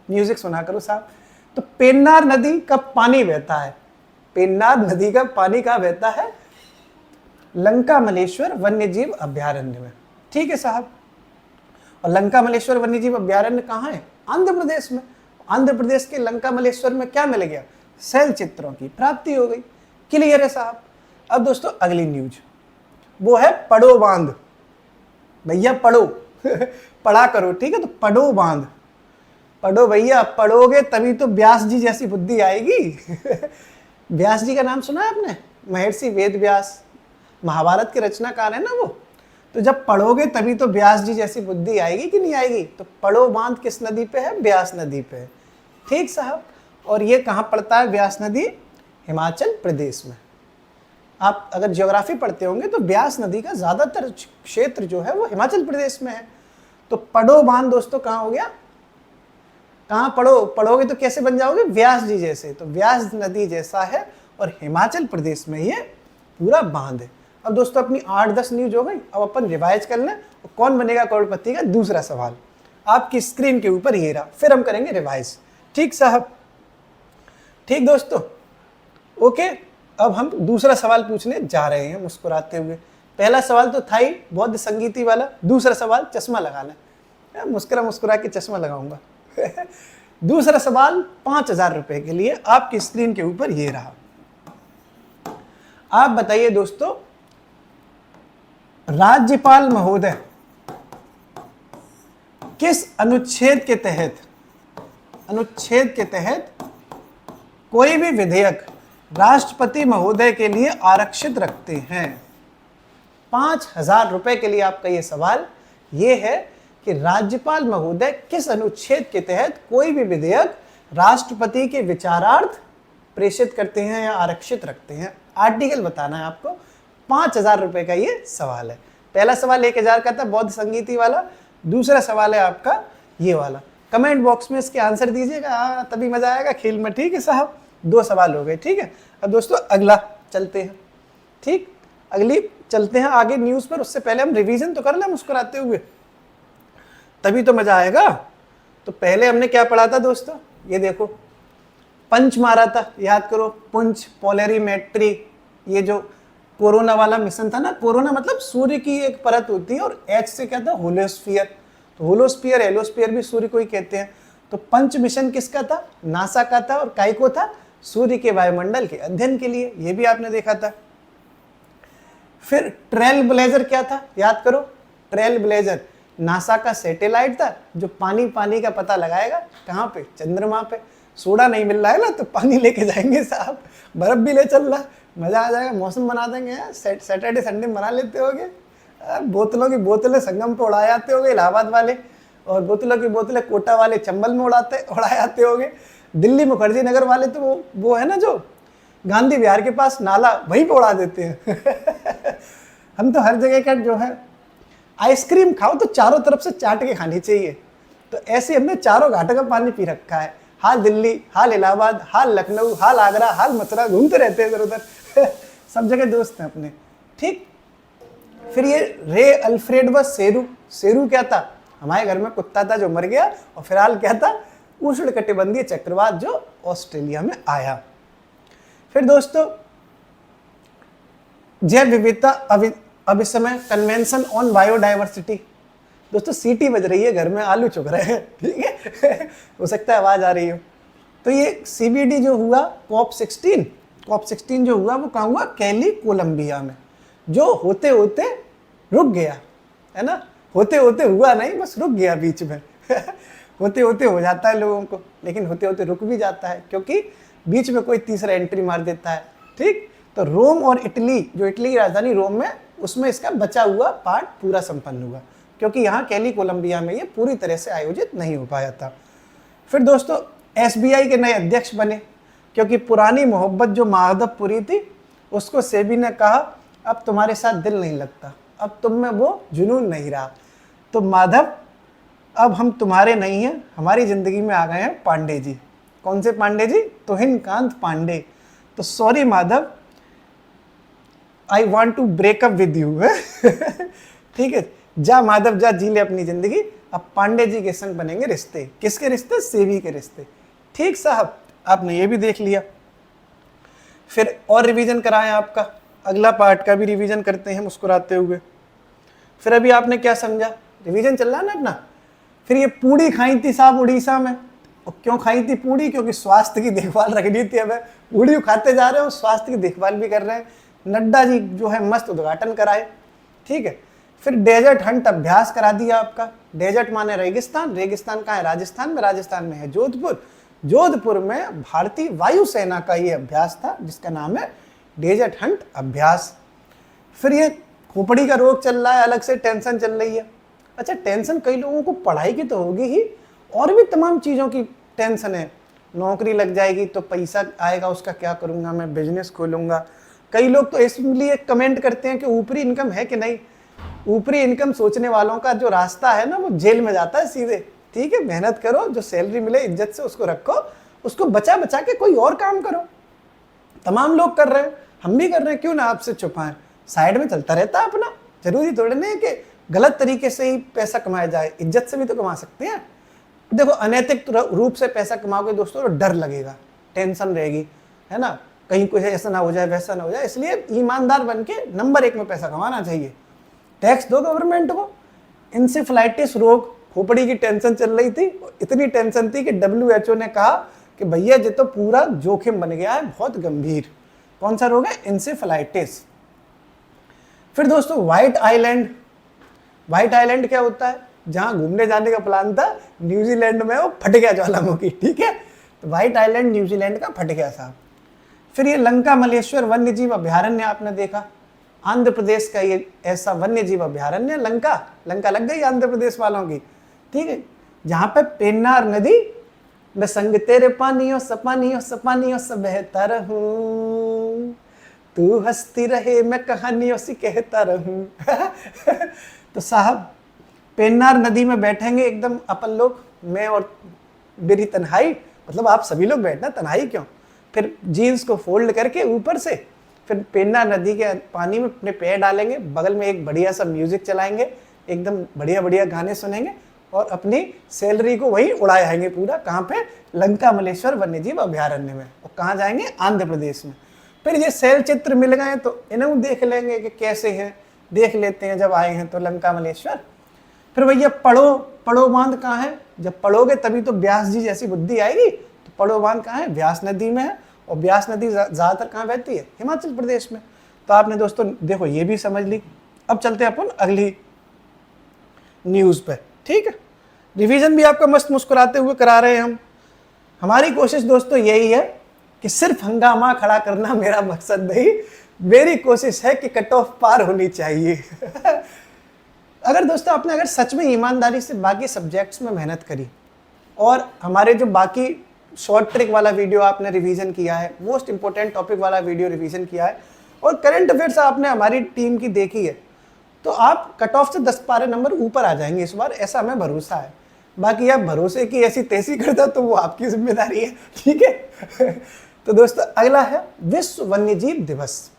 म्यूजिक सुना करो साहब। तो पेन्नार नदी का पानी बहता है। पेन्नार नदी का पानी कहाँ बहता है? लंका मलेश्वर वन्य जीव अभ्यारण्य में। ठीक है साहब। और लंका मलेश्वर वन्य जीव अभ्यारण्य कहाँ है? आंध्र प्रदेश में। आंध्र प्रदेश के लंका मलेश्वर में क्या मिल गया? शैल चित्रों की प्राप्ति हो गई। क्लियर है साहब। अब दोस्तों अगली न्यूज वो है पड़ो बांध। भैया पढ़ो, पढ़ा करो। ठीक है, तो पढ़ो बांध, पढ़ो भैया, पढ़ोगे तभी तो व्यास जी जैसी बुद्धि आएगी। व्यास जी का नाम सुना है आपने? महर्षि वेद व्यास, महाभारत के रचनाकार है ना वो। तो जब पढ़ोगे तभी तो व्यास जी जैसी बुद्धि आएगी कि नहीं आएगी? तो पड़ो बांध किस नदी पे है? व्यास नदी पे है। ठीक साहब। और ये कहाँ पड़ता है व्यास नदी? हिमाचल प्रदेश में। आप अगर ज्योग्राफी पढ़ते होंगे तो ब्यास नदी का ज़्यादातर क्षेत्र जो है वो हिमाचल प्रदेश में है। तो पड़ो बांध दोस्तों कहाँ हो गया, कहाँ पढ़ोगे तो कैसे बन जाओगे, व्यास जी जैसे। तो व्यास नदी जैसा है और हिमाचल प्रदेश में ये पूरा बांध है। अब दोस्तों अपनी 8-10 न्यूज हो गई, अब अपन रिवाइज कर लें। और कौन बनेगा करोड़पति का दूसरा सवाल आपकी स्क्रीन के ऊपर ये रहा, फिर हम करेंगे रिवाइज। ठीक साहब, ठीक दोस्तों, ओके। अब हम दूसरा सवाल पूछने जा रहे हैं मुस्कुराते हुए। पहला सवाल तो था ही बौद्ध संगीति वाला, दूसरा सवाल चश्मा लगा लें, मुस्कुरा मुस्कुरा के चश्मा लगाऊंगा। दूसरा सवाल 5,000 रुपए के लिए आपकी स्क्रीन के ऊपर ये रहा। आप बताइए दोस्तों, राज्यपाल महोदय किस अनुच्छेद के तहत कोई भी विधेयक राष्ट्रपति महोदय के लिए आरक्षित रखते हैं। 5,000 रुपए के लिए आपका ये सवाल ये है कि राज्यपाल महोदय किस अनुच्छेद के तहत कोई भी विधेयक राष्ट्रपति के विचारार्थ प्रेषित करते हैं या आरक्षित रखते हैं। आर्टिकल बताना है आपको। 5,000 रुपए का ये सवाल है। पहला सवाल 1,000 का था बौद्ध संगीति वाला, दूसरा सवाल है आपका ये वाला। कमेंट बॉक्स में इसके आंसर दीजिएगा, तभी मजा आएगा खेल में। ठीक है साहब, 2 सवाल हो गए। ठीक है, अब दोस्तों अगला चलते हैं। ठीक, अगली चलते हैं आगे न्यूज़ पर। उससे पहले हम रिवीजन तो कर लें मुस्कुराते हुए, तभी तो मजा आएगा। तो पहले हमने क्या पढ़ा था दोस्तों, ये देखो पंच मारा था, याद करो, पुंछ, पोलरीमेट्री। ये जो कोरोना वाला मिशन था ना, कोरोना मतलब सूर्य की एक परत होती है और एच से क्या था, होलोस्फीयर। तो होलोस्फीयर एलोस्फीयर भी सूर्य को ही कहते हैं। तो पंच मिशन किसका था, नासा का था। और काय को था, सूर्य के वायुमंडल के अध्ययन के लिए, ये भी आपने देखा था। फिर ट्रेल ब्लेजर क्या था, याद करो, ट्रेल ब्लेजर नासा का सैटेलाइट था जो पानी का पता लगाएगा। कहाँ पे, चंद्रमा पे। सोडा नहीं मिल रहा है ना, तो पानी लेके जाएंगे साहब, बर्फ भी ले चल रहा, मजा आ जाएगा, मौसम बना देंगे यार। सैटरडे संडे मना लेते होगे, बोतलों की बोतलें संगम पे उड़ा जाते होगे इलाहाबाद वाले, और बोतलों की बोतलें कोटा वाले चंबल में उड़ा जाते होगे। दिल्ली मुखर्जी नगर वाले तो वो है ना जो गांधी विहार के पास नाला, वहीं पे उड़ा देते हैं। हम तो हर जगह का जो है, आइसक्रीम खाओ तो चारों तरफ से चाट के खानी चाहिए। तो ऐसे हमने चारों घाटों का पानी पी रखा है, हाल दिल्ली, हाल इलाहाबाद, हाल लखनऊ, हाल आगरा, हाल मथुरा, घूमते रहते हैं इधर उधर। सब जगह दोस्त हैं अपने। ठीक, फिर ये रे अल्फ्रेड व शेरू क्या था, हमारे घर में कुत्ता था जो मर गया, और फिलहाल क्या था, उष्णकटिबंधीय चक्रवात जो ऑस्ट्रेलिया में आया। फिर दोस्तों जैव विविधता अभिसमय कन्वेंशन ऑन बायोडाइवर्सिटी। दोस्तों सीटी बज रही है घर में, आलू चुग रहे हैं, ठीक है। हो सकता है आवाज आ रही हो। तो ये CBD जो हुआ COP 16 जो हुआ वो कहाँ हुआ, कैली कोलंबिया में, जो होते होते रुक गया, है ना। होते होते हुआ नहीं, बस रुक गया बीच में। होते होते हो जाता है लोगों को, लेकिन होते होते रुक भी जाता है, क्योंकि बीच में कोई तीसरा एंट्री मार देता है। ठीक, तो रोम और इटली, जो इटली की राजधानी रोम में, उसमें इसका बचा हुआ पार्ट पूरा संपन्न हुआ, क्योंकि यहाँ कैली कोलंबिया में ये पूरी तरह से आयोजित नहीं हो पाया था। फिर दोस्तों SBI के नए अध्यक्ष बने, क्योंकि पुरानी मोहब्बत जो माधवपुरी थी, उसको सेबी ने कहा अब तुम्हारे साथ दिल नहीं लगता, अब तुम में वो जुनून नहीं रहा, तो माधव अब हम तुम्हारे नहीं हैं, हमारी ज़िंदगी में आ गए हैं पांडे जी। कौन से पांडे जी, तुहिनकांत पांडे। तो sorry Madhav, I want to break up with you. ठीक है, जा माधव जा, जी ले अपनी ज़िंदगी, अब पांडे जी के संग बनेंगे रिश्ते। किसके रिश्ते, सेबी के रिश्ते। ठीक साहब, आपने ये भी देख लिया। फिर और रिवीजन कराएं आपका, अगला पार्ट का भी रिवीजन करते हैं मुस्कुराते हुए। फिर अभी आपने क्या समझा, रिवीजन चल रहा है ना अपना। फिर ये पूड़ी खाई थी साहब उड़ीसा में, और क्यों खाई थी पूड़ी, क्योंकि स्वास्थ्य की देखभाल रखनी थी। अब पूड़ी खाते जा रहे हो, स्वास्थ्य की देखभाल भी कर रहे हैं। नड्डा जी जो है मस्त उद्घाटन कराए। ठीक है, फिर डेजर्ट हंट अभ्यास करा दिया आपका। डेजर्ट माने रेगिस्तान, रेगिस्तान कहाँ है, राजस्थान में, राजस्थान में है जोधपुर। जोधपुर में भारतीय वायुसेना का ये अभ्यास था, जिसका नाम है डेजर्ट हंट अभ्यास। फिर ये खोपड़ी का रोग चल रहा है, अलग से टेंशन चल रही है। अच्छा, टेंशन कई लोगों को पढ़ाई की तो होगी ही, और भी तमाम चीज़ों की टेंशन है। नौकरी लग जाएगी तो पैसा आएगा, उसका क्या करूँगा, मैं बिजनेस खोलूँगा। कई लोग तो इसलिए कमेंट करते हैं कि ऊपरी इनकम है कि नहीं। ऊपरी इनकम सोचने वालों का जो रास्ता है ना, वो जेल में जाता है सीधे। ठीक है, मेहनत करो, जो सैलरी मिले इज्जत से उसको रखो, उसको बचा बचा के कोई और काम करो। तमाम लोग कर रहे हैं, हम भी कर रहे हैं, क्यों ना आपसे छुपाएं। साइड में चलता रहता है अपना, जरूरी थोड़ी नहीं है कि गलत तरीके से ही पैसा कमाया जाए, इज्जत से भी तो कमा सकते हैं। देखो, अनैतिक रूप से पैसा कमाओगे दोस्तों तो डर लगेगा, टेंशन रहेगी, है ना, कहीं कुछ ऐसा ना हो जाए, वैसा ना हो जाए। इसलिए ईमानदार बन के नंबर 1 में पैसा कमाना चाहिए। टैक्स दो गवर्नमेंट को। इंसेफ्लाइटिस रोग, खोपड़ी की टेंशन चल रही थी, इतनी टेंशन थी कि WHO ने कहा कि भैया ये तो पूरा जोखिम बन गया है, बहुत गंभीर। कौन सा रोग है? इंसेफ्लाइटिस। फिर दोस्तों व्हाइट आइलैंड। व्हाइट आइलैंड क्या होता है? जहां घूमने जाने का प्लान था न्यूजीलैंड में, वो फट गया ज्वालामुखी। ठीक है, तो व्हाइट आइलैंड न्यूजीलैंड का फट गया साहब। फिर ये लंका मलेश्वर वन्य जीव अभ्यारण्य आपने देखा, आंध्र प्रदेश का ये ऐसा वन्य जीव अभ्यारण्य लंका। लंका लग गई आंध्र प्रदेश वालों की। ठीक है, जहां पे पेन्नार नदी, मैं संग तेरे पानियों सपानियों सपानियों से बहता रहूं, तू हंसती रहे मैं कहानियों से कहता रहूं। तो साहब पेन्नार नदी में बैठेंगे एकदम अपन लोग, मैं और मेरी तन्हाई, मतलब आप सभी लोग बैठना, तन्हाई क्यों। फिर जीन्स को फोल्ड करके ऊपर से, फिर पेन्नार नदी के पानी में अपने पैर डालेंगे, बगल में एक बढ़िया सा म्यूजिक चलाएंगे, एकदम बढ़िया बढ़िया गाने सुनेंगे और अपनी सैलरी को वहीं उड़ाए आएंगे पूरा। कहाँ पे? लंका मलेश्वर वन्यजीव अभ्यारण्य में। और कहाँ जाएंगे? आंध्र प्रदेश में। फिर ये शैल चित्र मिल गए तो इन्हें देख लेंगे कि कैसे हैं, देख लेते हैं जब आए हैं तो लंका मलेश्वर। फिर भैया पड़ो बांध कहाँ है? जब पढ़ोगे तभी तो व्यास जी जैसी बुद्धि आएगी। तो पड़ो बांध कहाँ है? व्यास नदी में है। और व्यास नदी ज़्यादातर कहाँ बहती है? हिमाचल प्रदेश में। तो आपने दोस्तों देखो ये भी समझ ली। अब चलते हैं अपन अगली न्यूज़ पे। ठीक है, रिवीजन भी आपका मस्त मुस्कुराते हुए करा रहे हैं हम। हमारी कोशिश दोस्तों यही है कि सिर्फ हंगामा खड़ा करना मेरा मकसद नहीं, मेरी कोशिश है कि कट ऑफ पार होनी चाहिए। अगर दोस्तों आपने अगर सच में ईमानदारी से बाकी सब्जेक्ट्स में मेहनत करी और हमारे जो बाकी शॉर्ट ट्रिक वाला वीडियो आपने रिवीजन किया है, मोस्ट इंपॉर्टेंट टॉपिक वाला वीडियो रिवीजन किया है और करंट अफेयर्स आपने हमारी टीम की देखी है, तो आप कट ऑफ से 10 पारे नंबर ऊपर आ जाएंगे इस बार, ऐसा हमें भरोसा है। बाकी आप भरोसे की ऐसी तैसी करते हो तो वो आपकी जिम्मेदारी है। ठीक है। तो दोस्तों अगला है विश्व वन्यजीव दिवस,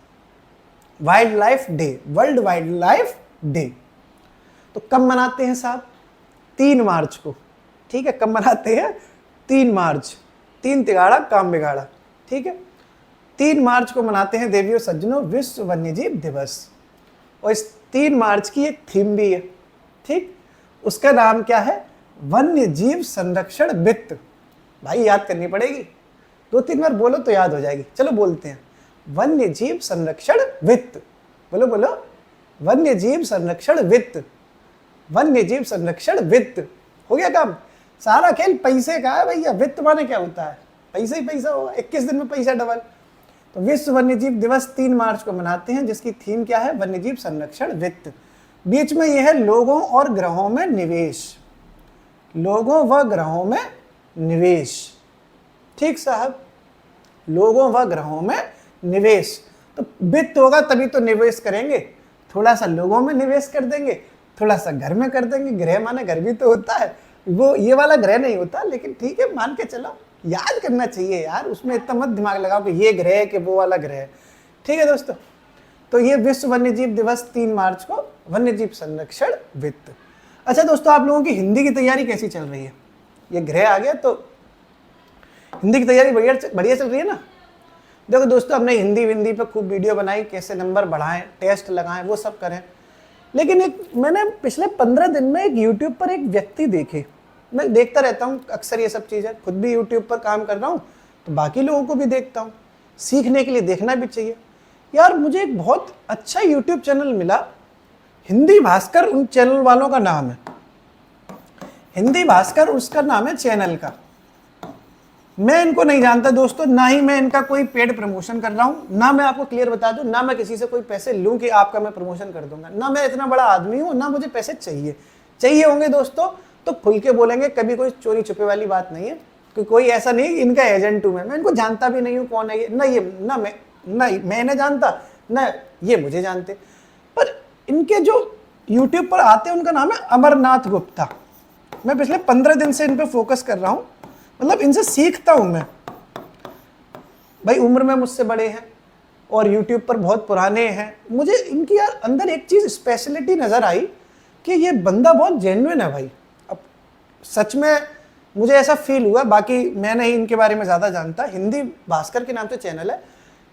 wild life day, world wild life day. तो कब मनाते हैं साहब? 3 मार्च को। ठीक है, कब मनाते हैं? 3 मार्च। 3 तिगाड़ा काम बिगाड़ा। ठीक है, 3 मार्च को मनाते हैं देवियों सज्जनों विश्व वन्यजीव दिवस। और इस 3 मार्च की एक थीम भी है। ठीक, उसका नाम क्या है? वन्य जीव संरक्षण वित्त। भाई याद करनी पड़ेगी, 2-3 बार बोलो तो याद हो जाएगी। चलो बोलते हैं, वन्य जीव संरक्षण वित्त। बोलो बोलो, वन्य जीव संरक्षण वित्त, वन्य जीव संरक्षण वित्त। हो गया काम। सारा खेल पैसे का है भैया। वित्त माने क्या होता है? पैसा ही पैसा होगा, 21 दिन में पैसा डबल। तो विश्व वन्यजीव दिवस 3 मार्च को मनाते हैं, जिसकी थीम क्या है? वन्यजीव संरक्षण वित्त। बीच में यह है लोगों और ग्रहों में निवेश, लोगों व ग्रहों में निवेश। ठीक साहब, लोगों व ग्रहों में निवेश। तो वित्त होगा तभी तो निवेश करेंगे। थोड़ा सा लोगों में निवेश कर देंगे, थोड़ा सा घर में कर देंगे। ग्रह माने घर भी तो होता है, वो ये वाला ग्रह नहीं होता, लेकिन ठीक है मान के चलो, याद करना चाहिए यार, उसमें इतना मत दिमाग लगाओ कि ये ग्रह है कि वो वाला ग्रह है। ठीक है दोस्तों, तो ये विश्व वन्यजीव दिवस 3 मार्च को, वन्यजीव संरक्षण वित्त। अच्छा दोस्तों, आप लोगों की हिंदी की तैयारी कैसी चल रही है? ये ग्रह आ गया तो हिंदी की तैयारी बढ़िया चल रही है ना? देखो दोस्तों, हमने हिंदी विंदी पे खूब वीडियो बनाई, कैसे नंबर बढ़ाएं, टेस्ट लगाएं, वो सब करें। लेकिन मैंने पिछले 15 दिन में एक यूट्यूब पर एक व्यक्ति देखे, मैं देखता रहता हूँ अक्सर ये सब चीज़ें, खुद भी यूट्यूब पर काम कर रहा हूँ तो बाकी लोगों को भी देखता हूँ, सीखने के लिए देखना भी चाहिए। यार मुझे एक बहुत अच्छा यूट्यूब चैनल मिला, हिंदी भास्कर उन चैनल वालों का नाम है, हिंदी भास्कर उसका नाम है चैनल का। मैं इनको नहीं जानता दोस्तों, ना ही मैं इनका कोई पेड प्रमोशन कर रहा हूँ, ना मैं आपको क्लियर बता दूं, ना मैं किसी से कोई पैसे लूं कि आपका मैं प्रमोशन कर दूंगा, ना मैं इतना बड़ा आदमी हूँ, ना मुझे पैसे चाहिए होंगे दोस्तों तो खुल के बोलेंगे, कभी कोई चोरी छुपे वाली बात नहीं है, कि कोई ऐसा नहीं कि इनका एजेंट हूं मैं इनको जानता भी नहीं हूं कौन है ये, ना मैं इन्हें जानता, ना ये मुझे जानते। पर इनके जो YouTube पर आते हैं उनका नाम है अमरनाथ गुप्ता। मैं पिछले 15 दिन से इन पे फोकस कर रहा हूं, मतलब इनसे सीखता हूं मैं। भाई उम्र में मुझसे बड़े हैं और YouTube पर बहुत पुराने हैं। मुझे इनकी यार अंदर एक चीज़ स्पेशलिटी नज़र आई कि ये बंदा बहुत जेन्युइन है भाई। अब सच में मुझे ऐसा फील हुआ, बाकी मैं नहीं इनके बारे में ज़्यादा जानता। हिंदी भास्कर के नाम से चैनल है,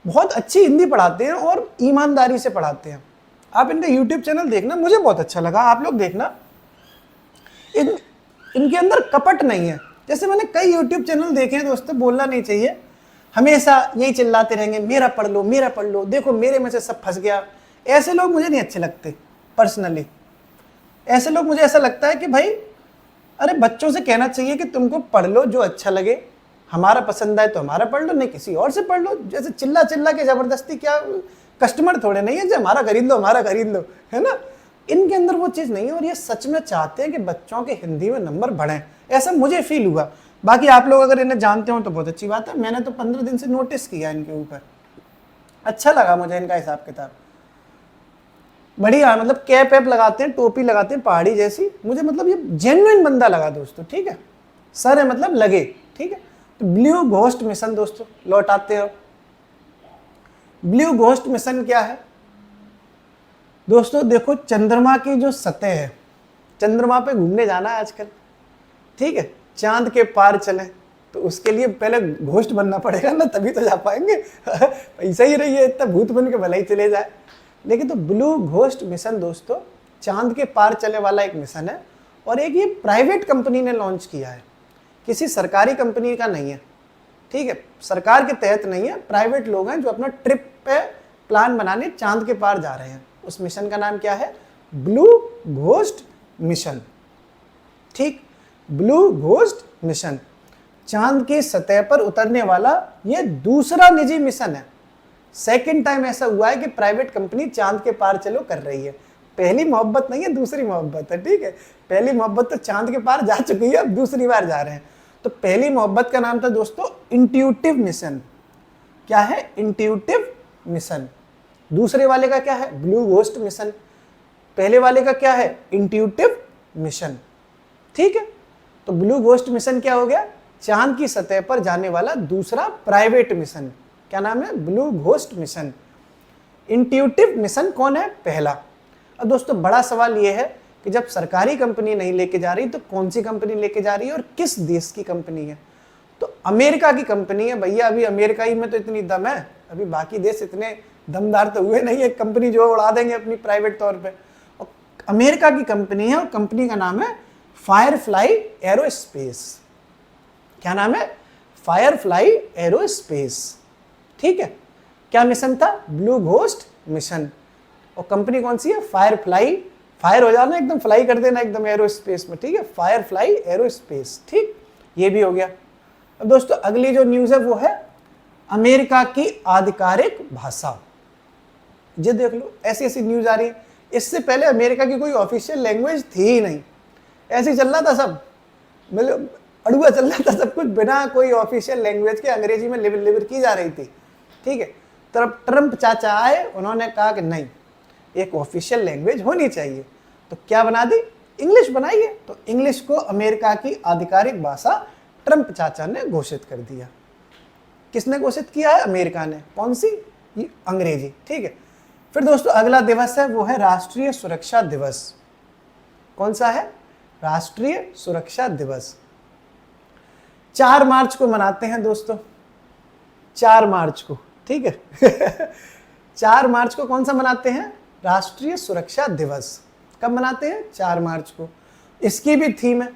बहुत अच्छी हिंदी पढ़ाते हैं और ईमानदारी से पढ़ाते हैं। आप इनका YouTube चैनल देखना, मुझे बहुत अच्छा लगा, आप लोग देखना। इनके अंदर कपट नहीं है। जैसे मैंने कई YouTube चैनल देखे हैं दोस्तों, बोलना नहीं चाहिए, हमेशा यही चिल्लाते रहेंगे मेरा पढ़ लो, देखो मेरे में से सब फंस गया। ऐसे लोग मुझे नहीं अच्छे लगते पर्सनली। ऐसे लोग मुझे ऐसा लगता है कि भाई अरे बच्चों से कहना चाहिए कि तुमको पढ़ लो जो अच्छा लगे, हमारा पसंद आए तो हमारा पढ़ लो, नहीं किसी और से पढ़ लो। जैसे चिल्ला चिल्ला के जबरदस्ती, क्या कस्टमर थोड़े नहीं है जो हमारा खरीद लो, है ना। इनके अंदर वो चीज़ नहीं है और ये सच में चाहते हैं कि बच्चों के हिंदी में नंबर बढ़ें, ऐसा मुझे फील हुआ। बाकी आप लोग अगर इन्हें जानते हो तो बहुत अच्छी बात है। मैंने तो 15 दिन से नोटिस किया इनके ऊपर, अच्छा लगा मुझे इनका हिसाब किताब, बढ़िया। मतलब कैप वैप लगाते हैं, टोपी लगाते हैं पहाड़ी जैसी, मुझे मतलब ये जेन्युइन बंदा लगा दोस्तों, ठीक है। सर है मतलब लगे, ठीक है। तो ब्लू घोस्ट मिशन दोस्तों लौट आते हो। ब्लू घोस्ट मिशन क्या है दोस्तों? देखो चंद्रमा की जो सतह है, चंद्रमा पे घूमने जाना है आजकल, ठीक है। चांद के पार चलें तो उसके लिए पहले घोस्ट बनना पड़ेगा ना, तभी तो जा पाएंगे। ऐसा ही रही है, इतना भूत बन के भला ही चले जाए। लेकिन तो ब्लू घोस्ट मिशन दोस्तों चांद के पार चले वाला एक मिशन है और एक ये प्राइवेट कंपनी ने लॉन्च किया है, किसी सरकारी कंपनी का नहीं है, ठीक है। सरकार के तहत नहीं है, प्राइवेट लोग हैं जो अपना ट्रिप पे प्लान बनाने चांद के पार जा रहे हैं। उस मिशन का नाम क्या है? ब्लू घोस्ट मिशन, ठीक। ब्लू घोस्ट मिशन चांद की सतह पर उतरने वाला ये दूसरा निजी मिशन है। सेकंड टाइम ऐसा हुआ है कि प्राइवेट कंपनी चांद के पार चलो कर रही है। पहली मोहब्बत नहीं है, दूसरी मोहब्बत है, ठीक है। पहली मोहब्बत तो चांद के पार जा चुकी है, अब दूसरी बार जा रहे हैं। तो पहली मोहब्बत का नाम था दोस्तों इंट्यूटिव मिशन। क्या है? Intuitive mission. दूसरे वाले का क्या है? Blue ghost mission. पहले वाले का क्या है? इंट्यूटिव मिशन, ठीक है। तो ब्लू घोस्ट मिशन क्या हो गया? चांद की सतह पर जाने वाला दूसरा प्राइवेट मिशन। क्या नाम है? Blue ghost mission. Intuitive mission कौन है? पहला। अब दोस्तों बड़ा सवाल यह है कि जब सरकारी कंपनी नहीं लेके जा रही तो कौन सी कंपनी लेके जा रही है और किस देश की कंपनी है? तो अमेरिका की कंपनी है भैया। अभी अमेरिका ही में तो इतनी दम है, अभी बाकी देश इतने दमदार तो हुए नहीं, एक कंपनी जो उड़ा देंगे अपनी प्राइवेट तौर पे। और अमेरिका की कंपनी है और कंपनी का नाम है फायरफ्लाई एरोस्पेस। क्या नाम है? फायरफ्लाई एरोस्पेस, ठीक है। क्या मिशन था? Blue ghost mission. और कंपनी कौन सी है? फायरफ्लाई। फायर हो जाना, एकदम फ्लाई कर देना एकदम एरोस्पेस में, ठीक है। फायरफ्लाई एरोस्पेस, ठीक। ये भी हो गया। अब दोस्तों अगली जो न्यूज़ है वो है अमेरिका की आधिकारिक भाषा। ये देख लो, ऐसी ऐसी न्यूज़ आ रही है। इससे पहले अमेरिका की कोई ऑफिशियल लैंग्वेज थी ही नहीं, ऐसे ही चल रहा था सब, मतलब अड़ुआ चल रहा था सब कुछ, बिना कोई ऑफिशियल लैंग्वेज के अंग्रेजी में लिवर की जा रही थी, ठीक है। तब ट्रंप चाचा आए, उन्होंने कहा कि नहीं, एक ऑफिशियल लैंग्वेज होनी चाहिए। तो क्या बना दी? इंग्लिश बनाइए। तो इंग्लिश को अमेरिका की आधिकारिक भाषा ट्रंप चाचा ने घोषित कर दिया। किसने घोषित किया है? अमेरिका ने। कौन सी? ये अंग्रेजी, ठीक है। फिर दोस्तों अगला दिवस है वो है राष्ट्रीय सुरक्षा दिवस। कौन सा है? राष्ट्रीय सुरक्षा दिवस 4 मार्च को मनाते हैं दोस्तों, 4 मार्च को, ठीक है। 4 मार्च को कौन सा मनाते हैं? राष्ट्रीय सुरक्षा दिवस। कब मनाते हैं? 4 मार्च को। इसकी भी थीम है।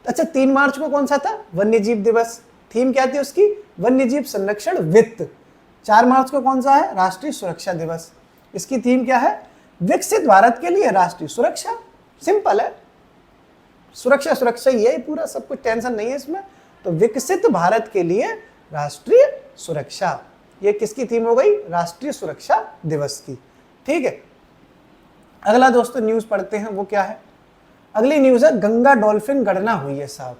अच्छा, 3 मार्च को कौन सा था? वन्य जीव दिवस। थीम क्या थी उसकी? वन्य जीव संरक्षण वित्त। 4 मार्च को कौन सा है? राष्ट्रीय सुरक्षा दिवस। इसकी थीम क्या है? विकसित भारत के लिए राष्ट्रीय सुरक्षा। सिंपल है, सुरक्षा सुरक्षा ही है पूरा, सब कुछ टेंशन नहीं है इसमें। तो विकसित भारत के लिए राष्ट्रीय सुरक्षा, ये किसकी थीम हो गई? राष्ट्रीय सुरक्षा दिवस की, ठीक है। अगला दोस्तों न्यूज़ पढ़ते हैं, वो क्या है? अगली न्यूज़ है गंगा डॉल्फिन गणना हुई है साहब,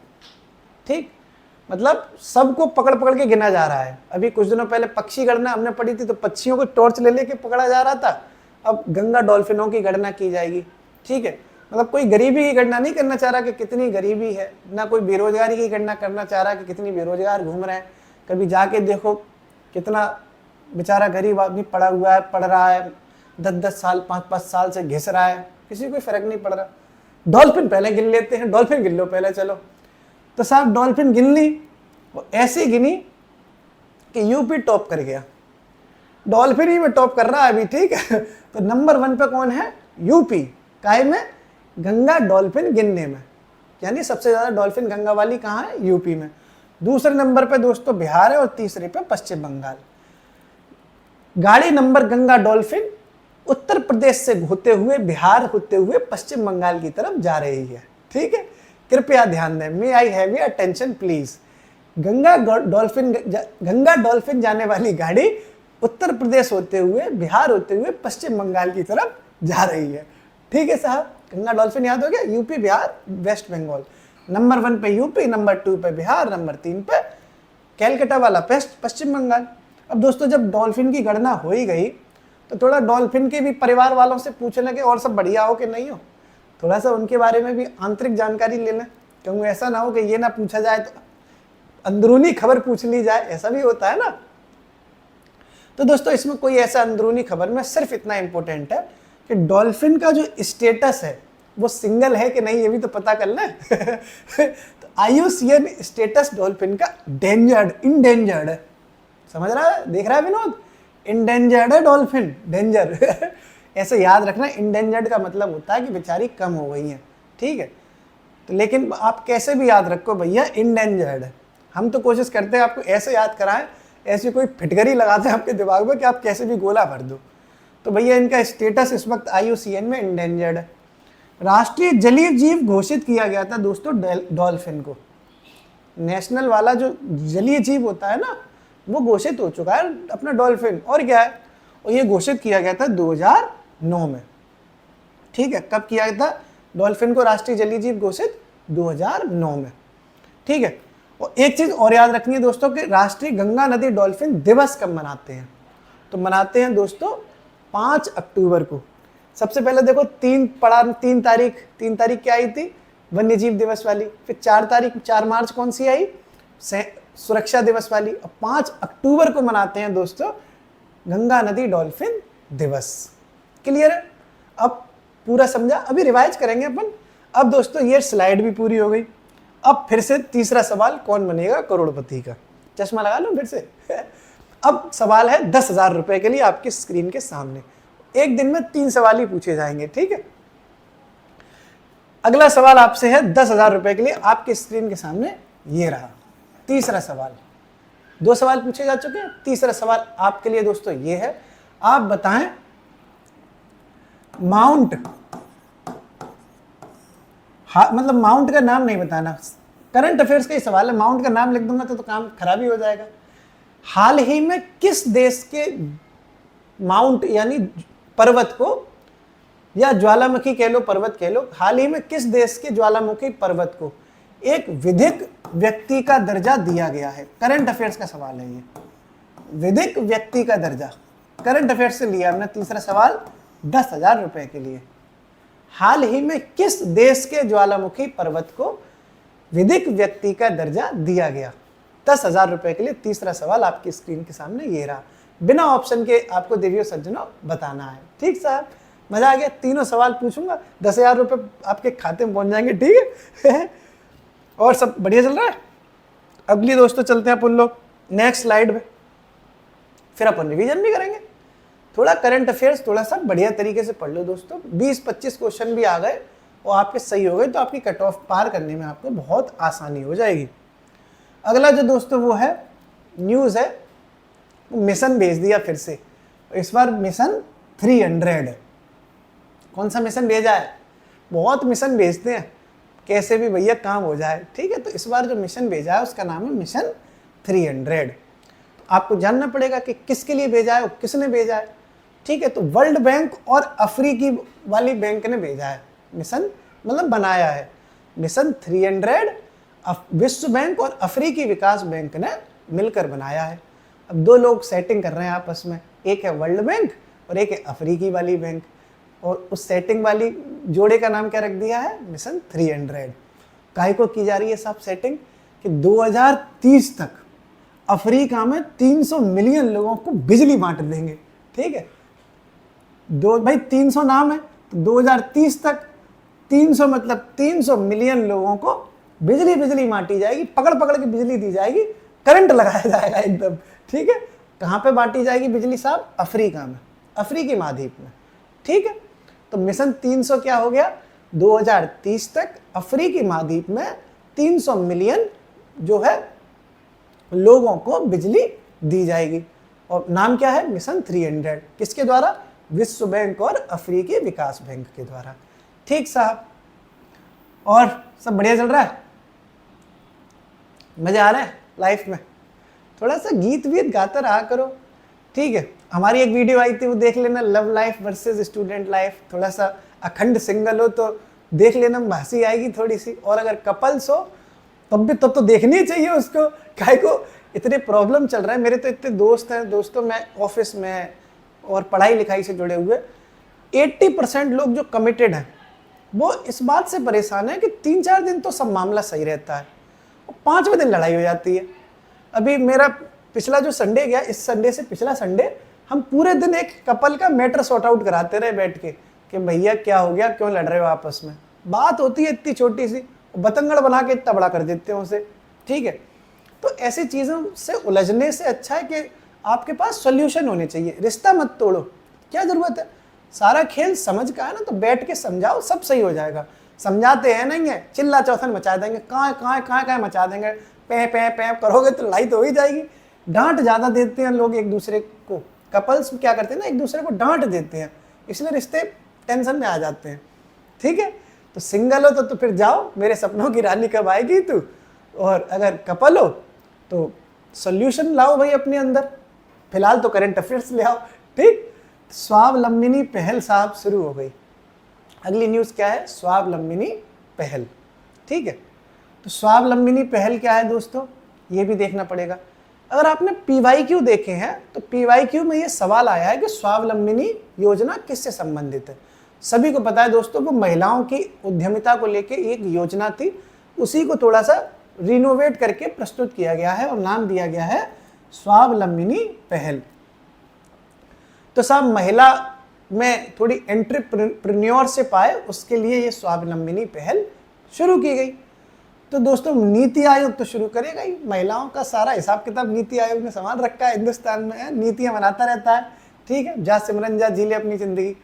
ठीक। मतलब सबको पकड़ पकड़ के गिना जा रहा है। अभी कुछ दिनों पहले पक्षी गणना हमने पढ़ी थी, तो पक्षियों को टॉर्च ले लेके पकड़ा जा रहा था। अब गंगा डॉल्फिनों की गणना की जाएगी। ठीक है, मतलब कोई गरीबी की गणना नहीं करना चाह रहा कि कितनी गरीबी है, ना कोई बेरोजगारी की गणना करना चाह रहा कि कितनी बेरोजगार घूम रहे हैं। कभी जाके देखो कितना बेचारा गरीब आदमी पड़ा हुआ है, पढ़ रहा है, 10-10 साल 5-5 साल से घिस रहा है, किसी को कोई फर्क नहीं पड़ रहा। डॉल्फिन पहले गिन लेते हैं, डॉल्फिन गिन लो पहले चलो। तो साहब डॉल्फिन गिन ली, वो ऐसी गिनी कि यूपी टॉप कर गया, डॉल्फिन ही में टॉप कर रहा है अभी। ठीक है, तो नंबर 1 पे कौन है? यूपी। काहे में? गंगा डॉल्फिन गिनने में, यानी सबसे ज्यादा डॉल्फिन गंगा वाली कहाँ है? यूपी में। दूसरे नंबर पे दोस्तों बिहार है और तीसरे पे पश्चिम बंगाल। गाड़ी नंबर गंगा डॉल्फिन उत्तर प्रदेश से होते हुए, बिहार होते हुए पश्चिम बंगाल की तरफ जा रही है। ठीक है, कृपया ध्यान दें, may I have your attention please. Ganga dolphin जाने वाली गाड़ी उत्तर प्रदेश होते हुए, बिहार होते हुए पश्चिम बंगाल की तरफ जा रही है। ठीक है साहब, गंगा डॉल्फिन याद हो गया? यूपी, बिहार, वेस्ट बंगाल। नंबर 1 पे यूपी, नंबर 2 पे बिहार, नंबर 3 पे कैलकाटा वाला पश्चिम बंगाल। अब दोस्तों जब डॉल्फिन की गणना हो ही गई, तो थोड़ा डॉल्फिन के भी परिवार वालों से पूछ लगे और सब बढ़िया हो कि नहीं हो, थोड़ा सा उनके बारे में भी आंतरिक जानकारी ले लें, क्योंकि ऐसा ना हो कि ये ना पूछा जाए तो अंदरूनी खबर पूछ ली जाए, ऐसा भी होता है ना। तो दोस्तों इसमें कोई ऐसा अंदरूनी खबर में सिर्फ इतना इंपॉर्टेंट है कि डॉल्फिन का जो स्टेटस है वो सिंगल है कि नहीं, ये भी तो पता कर लें। तो IUCN स्टेटस डॉल्फिन का इंडेंजर्ड है। समझ रहा है, देख रहा है विनोद? इंडेंजर्ड है डॉल्फिन, डेंजर। ऐसे याद रखना, इंडेंजर्ड का मतलब होता है कि बेचारी कम हो गई है। ठीक है, तो लेकिन आप कैसे भी याद रखो भैया, इंडेंजर्ड है। हम तो कोशिश करते हैं आपको ऐसे याद कराएं, ऐसी कोई फिटकरी लगाते हैं आपके दिमाग में कि आप कैसे भी गोला भर दो। तो भैया इनका स्टेटस इस वक्त IUCN में इंडेंजर्ड है। राष्ट्रीय जलीय जीव घोषित किया गया था दोस्तों डॉल्फिन को। नेशनल वाला जो जलीय जीव होता है ना, वो घोषित हो चुका है अपना डॉल्फिन। और क्या है, और ये घोषित किया गया था 2009 में। ठीक है, कब किया गया था डॉल्फिन को राष्ट्रीय जलीय जीव घोषित? 2009 में। ठीक है, और एक चीज और याद रखनी है दोस्तों कि राष्ट्रीय गंगा नदी डॉल्फिन दिवस कब मनाते हैं? तो मनाते हैं दोस्तों 5 अक्टूबर को। सबसे पहले देखो 3 तारीख क्या आई थी? वन्य जीव दिवस वाली। फिर 4 मार्च कौन सी आई? सुरक्षा दिवस वाली। और 5 अक्टूबर को मनाते हैं दोस्तों गंगा नदी डॉल्फिन दिवस। क्लियर है? अब पूरा समझा? अभी रिवाइज करेंगे अपन। अब दोस्तों ये स्लाइड भी पूरी हो गई। अब फिर से तीसरा सवाल, कौन बनेगा करोड़पति का? चश्मा लगा लो फिर से। अब सवाल है 10,000 रुपए के लिए आपकी स्क्रीन के सामने। एक दिन में 3 सवाल ही पूछे जाएंगे। ठीक है, अगला सवाल आपसे है 10,000 रुपए के लिए, आपके स्क्रीन के सामने ये रहा। तीसरा सवाल, 2 सवाल पूछे जा चुके हैं, तीसरा सवाल आपके लिए दोस्तों ये है। आप बताएं माउंट, मतलब माउंट का नाम नहीं बताना, करंट अफेयर्स का ही सवाल है। माउंट का नाम लिख दूंगा तो काम खराब ही हो जाएगा। हाल ही में किस देश के माउंट यानी पर्वत को, या ज्वालामुखी कह लो, पर्वत कह लो, हाल ही में किस देश के ज्वालामुखी पर्वत को एक विधिक व्यक्ति का दर्जा दिया गया है? करंट अफेयर्स का सवाल है ये, विधिक व्यक्ति का दर्जा, करंट अफेयर्स से लिया हमने। तीसरा सवाल 10,000 रुपए के लिए, हाल ही में किस देश के ज्वालामुखी पर्वत को विधिक व्यक्ति का दर्जा दिया गया? 10,000 रुपए के लिए तीसरा सवाल आपकी स्क्रीन के सामने ये रहा। बिना ऑप्शन के आपको देवियों सज्जनों बताना है। ठीक साहब, मजा आ गया? तीनों सवाल पूछूंगा, 10,000 रुपए आपके खाते में पहुंच जाएंगे। ठीक है, और सब बढ़िया चल रहा है? अगली दोस्तों चलते हैं अपन लोग नेक्स्ट स्लाइड में, फिर अपन रिवीजन भी करेंगे। थोड़ा करंट अफेयर्स थोड़ा सा बढ़िया तरीके से पढ़ लो दोस्तों। 20-25 क्वेश्चन भी आ गए और आपके सही हो गए तो आपकी कट ऑफ पार करने में आपको बहुत आसानी हो जाएगी। अगला जो दोस्तों वो है न्यूज़ है, मिशन भेज दिया फिर से, इस बार मिशन 300। कौन सा मिशन भेजा है? बहुत मिशन भेजते हैं, कैसे भी भैया काम हो जाए। ठीक है, तो इस बार जो मिशन भेजा है उसका नाम है मिशन 300। आपको जानना पड़ेगा कि किसके लिए भेजा है और किसने भेजा है। ठीक है, तो वर्ल्ड बैंक और अफ्रीकी वाली बैंक ने भेजा है मिशन, मतलब बनाया है मिशन 300। विश्व बैंक और अफ्रीकी विकास बैंक ने मिलकर बनाया है। अब दो लोग सेटिंग कर रहे हैं आपस में, एक है वर्ल्ड बैंक और एक है अफ्रीकी वाली बैंक, और उस सेटिंग वाली जोड़े का नाम क्या रख दिया है, मिशन 300। काहे को की जा रही है साहब सेटिंग, कि 2030 तक अफ्रीका में 300 मिलियन लोगों को बिजली बांट देंगे। ठीक है, दो भाई 300 नाम है, तो 2030 तक 300 मतलब 300 मिलियन लोगों को बिजली बांटी जाएगी, पकड़ पकड़ के बिजली दी जाएगी, करंट लगाया जाएगा एकदम। ठीक है, कहाँ पे बांटी जाएगी बिजली साहब, अफ्रीका में, अफ्रीकी महाद्वीप में। ठीक है, तो मिशन 300 क्या हो गया, 2030 तक अफ्रीकी महाद्वीप में 300 मिलियन जो है लोगों को बिजली दी जाएगी, और नाम क्या है, मिशन 300। किसके द्वारा, विश्व बैंक और अफ्रीकी विकास बैंक के द्वारा। ठीक साहब, और सब बढ़िया चल रहा है, मजे आ रहे हैं लाइफ में, थोड़ा सा गीत वीत गाते रहा करो। ठीक है, हमारी एक वीडियो आई थी वो देख लेना, love life versus student life, थोड़ा सा अखंड सिंगल हो तो देख लेना, हंसी आएगी थोड़ी सी, और अगर कपल्स हो तब भी तो देखनी चाहिए उसको। काहे को इतने प्रॉब्लम चल रहा है, मेरे तो इतने दोस्त हैं दोस्तों, मैं ऑफिस में और पढ़ाई लिखाई से जुड़े हुए 80% लोग जो कमिटेड हैं वो इस बात से परेशान है कि 3-4 दिन तो सब मामला सही रहता है और 5वें दिन लड़ाई हो जाती है। अभी मेरा पिछला जो संडे गया, इस संडे से पिछला संडे हम पूरे दिन एक कपल का मैटर सॉर्ट आउट कराते रहे बैठ के, कि भैया क्या हो गया, क्यों लड़ रहे हो आपस में। बात होती है इतनी छोटी सी, बतंगड़ बना के इतना बड़ा कर देते हैं उसे। ठीक है, तो ऐसी चीज़ों से उलझने से अच्छा है कि आपके पास सॉल्यूशन होने चाहिए। रिश्ता मत तोड़ो, क्या ज़रूरत है, सारा खेल समझ का है ना, तो बैठ के समझाओ, सब सही हो जाएगा। समझाते हैं नहीं है, चिल्ला चौथन मचा देंगे, कहाँ मचा देंगे, पे करोगे तो लड़ाई तो हो ही जाएगी। डांट ज़्यादा देते हैं लोग एक दूसरे को, कपल्स क्या करते हैं ना, एक दूसरे को डांट देते हैं, इसलिए रिश्ते टेंशन में आ जाते हैं। ठीक है, तो सिंगल हो तो फिर जाओ, मेरे सपनों की रानी कब आएगी तू, और अगर कपल हो तो सॉल्यूशन लाओ भाई अपने अंदर, फिलहाल तो करंट अफेयर्स ले आओ। ठीक, स्वावलंबिनी पहल साहब शुरू हो गई। अगली न्यूज़ क्या है, स्वावलंबिनी पहल। ठीक है, तो स्वावलंबिनी पहल क्या है दोस्तों, ये भी देखना पड़ेगा। अगर आपने PYQ देखे हैं तो PYQ में ये सवाल आया है कि स्वावलंबिनी योजना किससे संबंधित है। सभी को पता है दोस्तों, वो महिलाओं की उद्यमिता को लेकर एक योजना थी, उसी को थोड़ा सा रिनोवेट करके प्रस्तुत किया गया है और नाम दिया गया है स्वावलंबिनी पहल। तो साहब महिला में थोड़ी एंटरप्रेन्योरशिप आए, उसके लिए ये स्वावलंबिनी पहल शुरू की गई। तो दोस्तों नीति आयोग तो शुरू करेगा ही, महिलाओं का सारा हिसाब किताब नीति आयोग ने संभाल रखा है, हिंदुस्तान में नीतियां बनाता रहता है। ठीक है, जा सिमरन जा जी ले अपनी जिंदगी।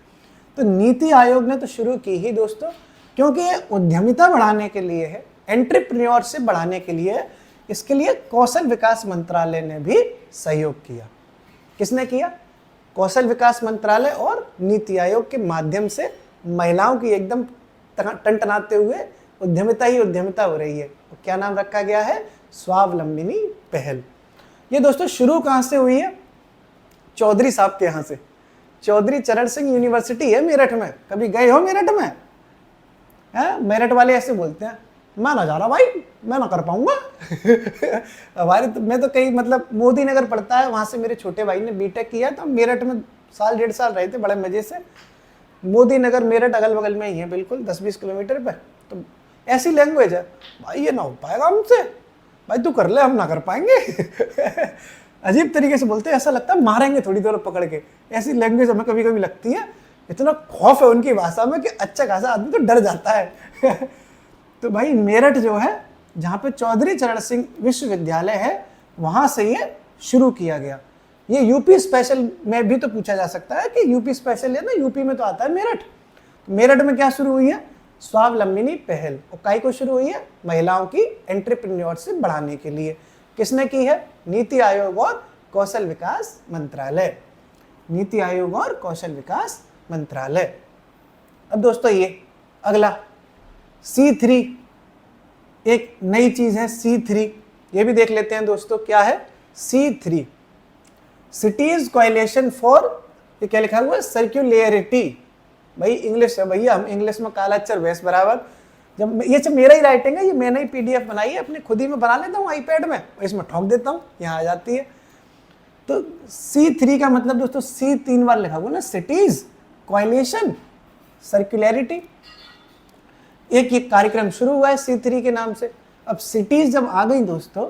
तो नीति आयोग ने तो शुरू की ही दोस्तों, क्योंकि ये उद्यमिता बढ़ाने के लिए है, एंटरप्रेन्योरशिप बढ़ाने के लिए, इसके लिए कौशल विकास मंत्रालय ने भी सहयोग किया। किसने किया, कौशल विकास मंत्रालय और नीति आयोग के माध्यम से महिलाओं की एकदम टनटनाते हुए उद्यमिता ही उद्यमिता हो रही है। तो क्या नाम रखा गया है, स्वावलंबिनी पहल। ये दोस्तों शुरू कहाँ से हुई है, चौधरी साहब के यहाँ से। चौधरी चरण सिंह यूनिवर्सिटी है मेरठ में, कभी गए हो मेरठ में? मेरठ वाले ऐसे बोलते हैं, मैं ना जा रहा भाई, मैं ना कर पाऊंगा। हमारे तो मैं तो कहीं मतलब मोदी नगर पड़ता है, वहाँ से मेरे छोटे भाई ने बीटेक किया, तो मेरठ में 1.5 साल रहे थे बड़े मजे से। मोदी नगर मेरठ अगल बगल में ही है, बिल्कुल 10-20 किलोमीटर पर। तो ऐसी लैंग्वेज है भाई, ये ना हो पाएगा हमसे, भाई तू कर ले, हम ना कर पाएंगे। अजीब तरीके से बोलते हैं, ऐसा लगता है मारेंगे थोड़ी देर पकड़ के। ऐसी लैंग्वेज हमें कभी कभी लगती है, इतना खौफ है उनकी भाषा में कि अच्छा खासा आदमी तो डर जाता है। तो भाई मेरठ जो है, जहाँ पे चौधरी चरण सिंह विश्वविद्यालय है, वहाँ से ये शुरू किया गया। ये यूपी स्पेशल में भी तो पूछा जा सकता है कि यूपी स्पेशल है ना, यूपी में तो आता है मेरठ। मेरठ में क्या शुरू हुई है, स्वावलंबिनी पहल। और काई को शुरू हुई है, महिलाओं की एंटरप्रेन्योरशिप बढ़ाने के लिए। किसने की है, नीति आयोग और कौशल विकास मंत्रालय। नीति आयोग और कौशल विकास मंत्रालय। अब दोस्तों ये अगला C3 एक नई चीज है, C3 ये भी देख लेते हैं दोस्तों, क्या है C3, सिटीज कोएलिशन फॉर, ये क्या लिखा हुआ है, सर्क्युलरिटी। भाई इंग्लिश है भैया, हम इंग्लिश में काला अक्षर भैंस बराबर। जब मेरा ही राइटिंग है, ये मैंने ही पीडीएफ बनाई है, अपने खुद ही में बना लेता हूँ आईपैड में, इसमें ठोक देता हूँ, यहाँ आ जाती है। तो C3 का मतलब दोस्तों, C 3 बार लिखा हुआ ना, सिटीज, कोएलिशन, सर्कुलैरिटी। एक ये कार्यक्रम शुरू हुआ है C3 के नाम से। अब सिटीज जब आ गई दोस्तों,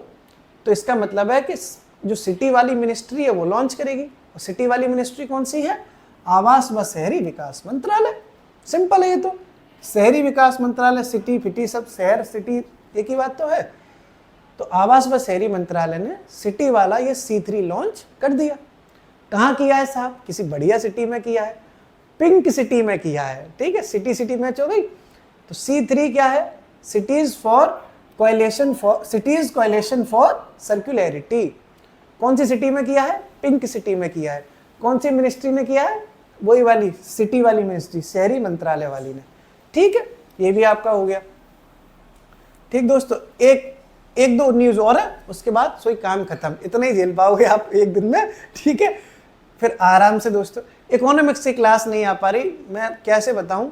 तो इसका मतलब है कि जो सिटी वाली मिनिस्ट्री है वो लॉन्च करेगी। और सिटी वाली मिनिस्ट्री कौन सी है? आवास व शहरी विकास मंत्रालय। सिंपल है ये तो, शहरी विकास मंत्रालय, सिटी फिटी सब, शहर सिटी एक ही बात तो है। तो आवास व शहरी मंत्रालय ने सिटी वाला ये C3 लॉन्च कर दिया। कहाँ किया है साहब? किसी बढ़िया सिटी में किया है, पिंक सिटी में किया है। ठीक है, सिटी सिटी मैच हो गई। तो C3 क्या है? Cities coalition for circularity. कौन सी सिटी में किया है? पिंक सिटी में किया है। कौन सी मिनिस्ट्री ने किया है? वही वाली सिटी वाली मिनिस्ट्री, शहरी मंत्रालय वाली ने। ठीक है, ये भी आपका हो गया। ठीक दोस्तों, एक दो न्यूज और है, उसके बाद सोई काम खत्म। इतना ही झेल पाओगे आप एक दिन में। ठीक है, फिर आराम से दोस्तों, इकोनॉमिक्स की क्लास नहीं आ पा रही, मैं कैसे बताऊं,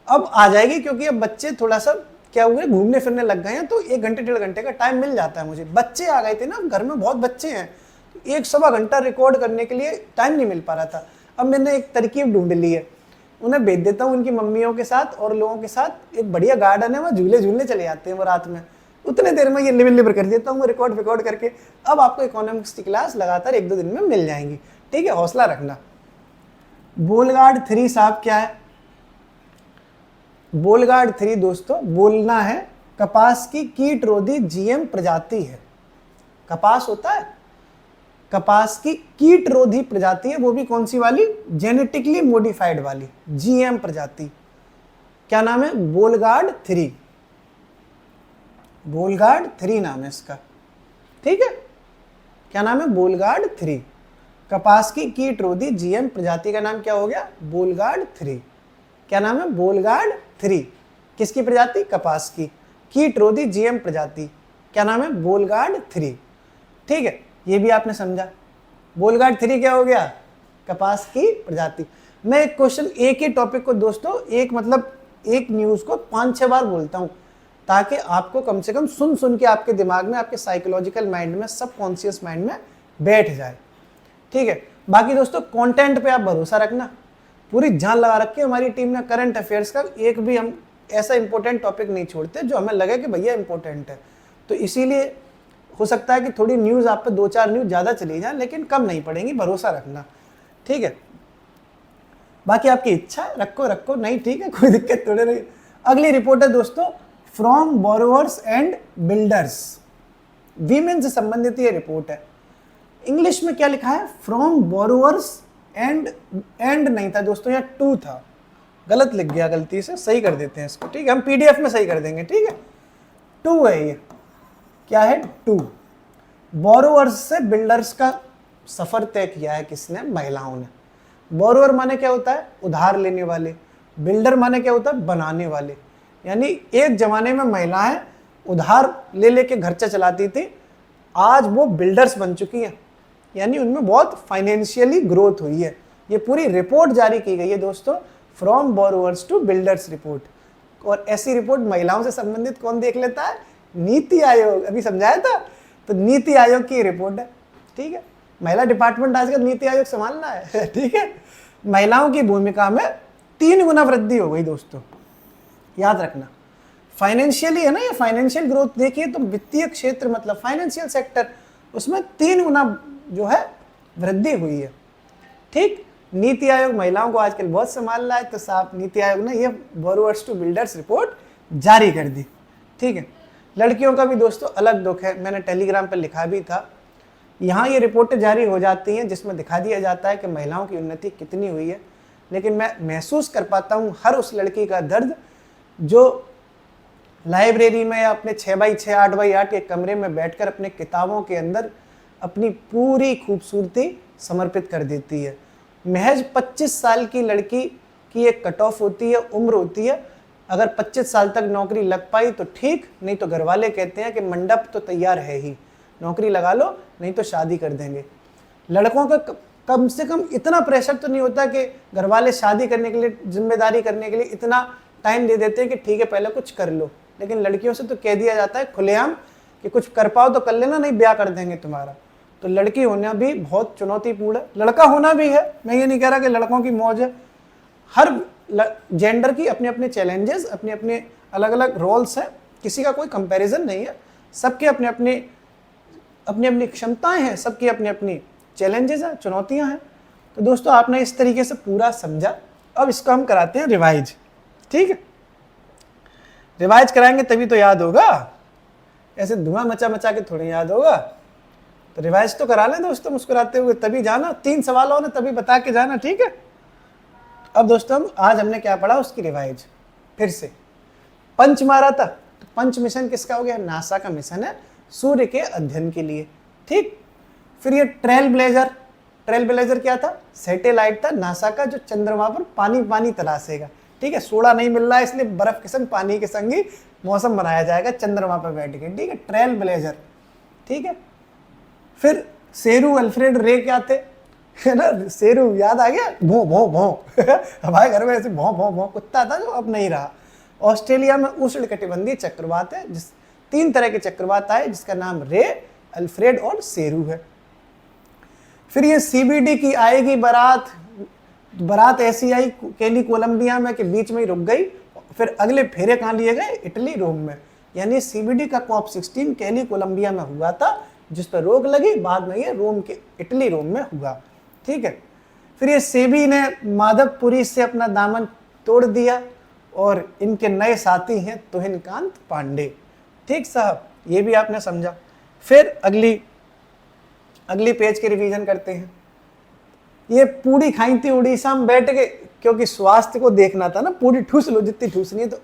अब आ जाएगी, क्योंकि अब बच्चे थोड़ा सा क्या हुए, घूमने फिरने लग गए हैं, तो 1 घंटे 1.5 घंटे का टाइम मिल जाता है मुझे। बच्चे आ गए थे ना, घर में बहुत बच्चे हैं, 1 घंटा रिकॉर्ड करने के लिए टाइम नहीं मिल पा रहा था। अब मैंने एक तरकीब ढूंढ ली है, उन्हें भेज देता हूँ उनकी मम्मियों के साथ और लोगों के साथ। एक बढ़िया गार्डन है, वहाँ झूले झूलने चले जाते हैं वो रात में, उतने देर में ये लिवर कर देता हूँ रिकॉर्ड करके। अब आपको इकोनॉमिक्स की क्लास लगातार 1-2 दिन में मिल जाएंगी। ठीक है, हौसला रखना। बोलगार्ड 3 साहब क्या है? बोलगार्ड 3 दोस्तों, बोलना है, कपास की कीटरोधी जीएम प्रजाति है। कपास होता है, कपास की कीटरोधी प्रजाति है, वो भी कौन सी वाली? जेनेटिकली मॉडिफाइड वाली, जीएम प्रजाति। क्या नाम है? बोलगार्ड 3। बोलगार्ड 3 नाम है इसका। ठीक है, क्या नाम है? बोलगार्ड 3। कपास की कीटरोधी जीएम प्रजाति का नाम क्या हो गया? बोलगार्ड 3। क्या नाम है? बोलगार्ड 3। किसकी प्रजाति? कपास की। कीटरोधी जीएम प्रजाति, क्या नाम है? बोलगार्ड 3। ठीक है, ये भी आपने समझा। बोलगार्ड 3 क्या हो गया? कपास की प्रजाति। मैं एक क्वेश्चन, एक ही टॉपिक को दोस्तों, एक न्यूज को 5-6 बार बोलता हूं, ताकि आपको कम से कम सुन के आपके दिमाग में, आपके साइकोलॉजिकल माइंड में, सबकॉन्शियस माइंड में बैठ जाए। ठीक है, बाकी दोस्तों कंटेंट पे आप भरोसा रखना, पूरी जान लगा रखी है हमारी टीम ने करंट अफेयर्स का। एक भी हम ऐसा इंपॉर्टेंट टॉपिक नहीं छोड़ते जो हमें लगे कि भैया इंपॉर्टेंट है। तो इसीलिए हो सकता है कि थोड़ी न्यूज़ आप पे 2-4 न्यूज़ ज़्यादा चली जाए, लेकिन कम नहीं पड़ेंगी, भरोसा रखना। ठीक है, बाकी आपकी इच्छा, रखो नहीं, ठीक है, कोई दिक्कत थोड़ी नहीं। अगली रिपोर्ट है दोस्तों, from borrowers and builders. Women से संबंधित ये रिपोर्ट है। इंग्लिश में क्या लिखा है? फ्रॉम बोरोवर्स एंड नहीं था दोस्तों, यहाँ टू था, गलत लिख गया गलती से, सही कर देते हैं इसको। ठीक है, हम पीडीएफ में सही कर देंगे। ठीक है, टू है ये। क्या है? टू। बोरोवर्स से बिल्डर्स का सफर तय किया है किसने? महिलाओं ने। बोरोवर माने क्या होता है? उधार लेने वाले। बिल्डर माने क्या होता है? बनाने वाले। यानी एक जमाने में महिलाएं उधार ले लेके खर्चा चलाती थी, आज वो बिल्डर्स बन चुकी हैं, यानी उनमें बहुत फाइनेंशियली ग्रोथ हुई है। ये पूरी रिपोर्ट जारी की गई है दोस्तों, from borrowers to builders report. और ऐसी रिपोर्ट महिलाओं से संबंधित कौन देख लेता है? नीति आयोग। अभी समझाया था, तो नीति आयोग की रिपोर्ट है। ठीक है, महिला डिपार्टमेंट आजकल नीति आयोग संभालना है। ठीक है, महिलाओं की भूमिका में 3 गुना वृद्धि हो गई दोस्तों, याद रखना। फाइनेंशियली है ना, ये फाइनेंशियल ग्रोथ देखिए तो वित्तीय क्षेत्र मतलब फाइनेंशियल सेक्टर, उसमें 3 गुना जो है वृद्धि हुई है। ठीक, नीति आयोग महिलाओं को आजकल बहुत संभाल रहा है, तो साहब नीति आयोग ने ये बोरोवर्स टू बिल्डर्स रिपोर्ट जारी कर दी। ठीक है, लड़कियों का भी दोस्तों अलग दुख है, मैंने टेलीग्राम पर लिखा भी था। यहाँ ये रिपोर्टें जारी हो जाती हैं जिसमें दिखा दिया जाता है कि महिलाओं की उन्नति कितनी हुई है, लेकिन मैं महसूस कर पाता हूँ हर उस लड़की का दर्द जो लाइब्रेरी में या अपने 6x6 8x8 के कमरे में बैठकर अपने किताबों के अंदर अपनी पूरी खूबसूरती समर्पित कर देती है। महज 25 साल की लड़की की एक कट ऑफ होती है, उम्र होती है। अगर 25 साल तक नौकरी लग पाई तो ठीक, नहीं तो घरवाले कहते हैं कि मंडप तो तैयार है ही, नौकरी लगा लो, नहीं तो शादी कर देंगे। लड़कों का कम से कम इतना प्रेशर तो नहीं होता कि घरवाले शादी करने के लिए, जिम्मेदारी करने के लिए इतना टाइम दे देते हैं कि ठीक है पहले कुछ कर लो, लेकिन लड़कियों से तो कह दिया जाता है खुलेआम कि कुछ कर पाओ तो कर लेना, नहीं ब्याह कर देंगे तुम्हारा। तो लड़की होना भी बहुत चुनौतीपूर्ण है, लड़का होना भी है। मैं ये नहीं कह रहा कि लड़कों की मौज है, हर जेंडर की अपने अपने चैलेंजेस, अपने अपने अलग अलग रोल्स हैं, किसी का कोई कंपैरिजन नहीं है, सबके अपने अपने अपनी अपनी क्षमताएं हैं, सबकी अपनी अपनी चैलेंजेस हैं, चुनौतियां हैं। तो दोस्तों आपने इस तरीके से पूरा समझा, अब इसको हम कराते हैं रिवाइज। ठीक है, रिवाइज कराएंगे तभी तो याद होगा, ऐसे धुआं मचा मचा के थोड़ी याद होगा। तो रिवाइज तो करा लें दोस्तों मुस्कुराते हुए, तभी जाना। 3 सवाल हो ना तभी बता के जाना, ठीक है। अब दोस्तों आज हमने क्या पढ़ा उसकी रिवाइज फिर से। पंच मारा था, तो पंच मिशन किसका हो गया? नासा का मिशन है सूर्य के अध्ययन के लिए। ठीक, फिर ये ट्रेल ब्लेजर, ट्रेल ब्लेजर क्या था? सैटेलाइट था नासा का जो चंद्रमा पर पानी पानी तलाशेगा। ठीक है, सोडा नहीं मिल रहा है इसलिए बर्फ के संग पानी के संग ही मौसम बनाया जाएगा चंद्रमा पर बैठ के। ठीक है, ट्रेल ब्लेजर। ठीक है, फिर शेरू अल्फ्रेड रे क्या थे? है ना, शेरू याद आ गया, भों भों भों हमारे घर में ऐसे भों भों भों कुत्ता था जो अब नहीं रहा। ऑस्ट्रेलिया में उष्णकटिबंधीय चक्रवात है, जिस 3 तरह के चक्रवात आए जिसका नाम रे, अल्फ्रेड और शेरू है। फिर ये सीबीडी की आएगी बारात, बारात ऐसी आई केली कोलंबिया में कि बीच में ही रुक गई, फिर अगले फेरे कहाँ लिए गए? इटली रोम में। यानी सीबीडी का COP 16 केली कोलंबिया में हुआ था, जिस पर रोक लगी, बाद में ये रोम के इटली रोम में हुआ। ठीक है, फिर ये सेबी ने माधवपुरी से अपना दामन तोड़ दिया और इनके नए साथी हैं तुहिनकांत पांडे। ठीक साहब, ये भी आपने समझा। फिर अगली पेज के रिवीजन करते हैं। ये पूरी खाई थी उड़ीसा में बैठ के, क्योंकि स्वास्थ्य को देखना था ना, पूरी ठूस लो जितनी ठूसनी है। तो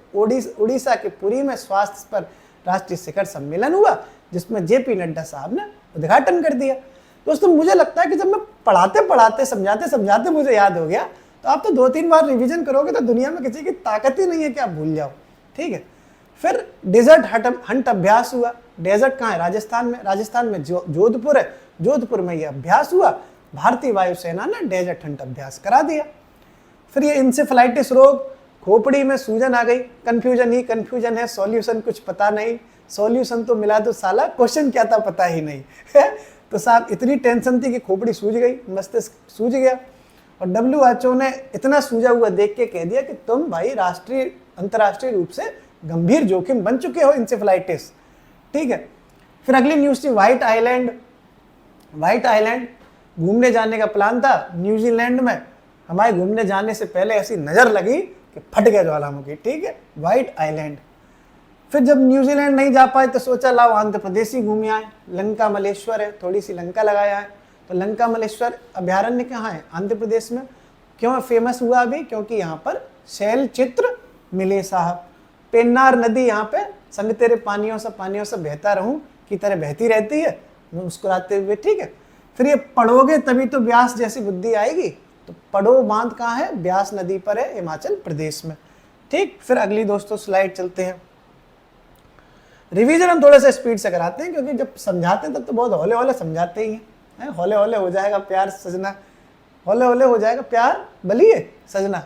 उड़ीसा के पुरी में स्वास्थ्य पर राष्ट्रीय शिखर सम्मेलन हुआ, जिसमें JP नड्डा साहब ने उद्घाटन कर दिया। दोस्तों मुझे लगता है कि जब मैं पढ़ाते पढ़ाते समझाते मुझे याद हो गया, तो आप तो 2-3 बार रिवीजन करोगे तो दुनिया में किसी की ताकत ही नहीं है कि आप भूल जाओ। ठीक है, फिर डेजर्ट हंट अभ्यास हुआ। डेजर्ट कहाँ है? राजस्थान में। राजस्थान में जोधपुर है, जोधपुर में यह अभ्यास हुआ। भारतीय वायुसेना ने डेजर्ट हंट अभ्यास करा दिया। फिर ये इंसेफेलाइटिस रोग, खोपड़ी में सूजन आ गई। कंफ्यूजन ही कंफ्यूजन है, सॉल्यूशन कुछ पता नहीं। सॉल्यूशन तो मिला तो साला क्वेश्चन क्या था पता ही नहीं तो साहब इतनी टेंशन थी कि खोपड़ी सूज गई, मस्तिष्क सूज गया, और WHO ने इतना सूजा हुआ देख के कह दिया कि तुम भाई राष्ट्रीय अंतर्राष्ट्रीय रूप से गंभीर जोखिम बन चुके हो, इंसेफेलाइटिस। ठीक है, फिर अगली न्यूज़ थी व्हाइट आइलैंड। व्हाइट आइलैंड घूमने जाने का प्लान था न्यूजीलैंड में। हमारे घूमने जाने से पहले ऐसी नज़र लगी कि फट गया ज्वालामुखी। ठीक है, व्हाइट आइलैंड। फिर जब न्यूजीलैंड नहीं जा पाए तो सोचा लाओ आंध्र प्रदेश ही घूम आए। लंका मलेश्वर है, थोड़ी सी लंका लगाया है। तो लंका मलेश्वर अभ्यारण्य कहाँ है? आंध्र प्रदेश में। क्यों फेमस हुआ अभी? क्योंकि यहाँ पर शैल चित्र मिले साहब। पेन्नार नदी यहाँ पे संग तेरे पानियों से बहता रहूं की तरह बहती रहती है मुस्कुराते हुए। ठीक है, फिर ये पढ़ोगे तभी तो व्यास जैसी बुद्धि आएगी। तो पढ़ो बांध कहाँ है? व्यास नदी पर है, हिमाचल प्रदेश में। ठीक, फिर अगली दोस्तों स्लाइड चलते हैं। रिवीजन हम थोड़ा सा स्पीड से कराते हैं, क्योंकि जब समझाते हैं तब तो बहुत हौले हौले समझाते ही हैं। हौले हौले हो जाएगा प्यार सजना, हौले हौले हो जाएगा प्यार बलिए सजना,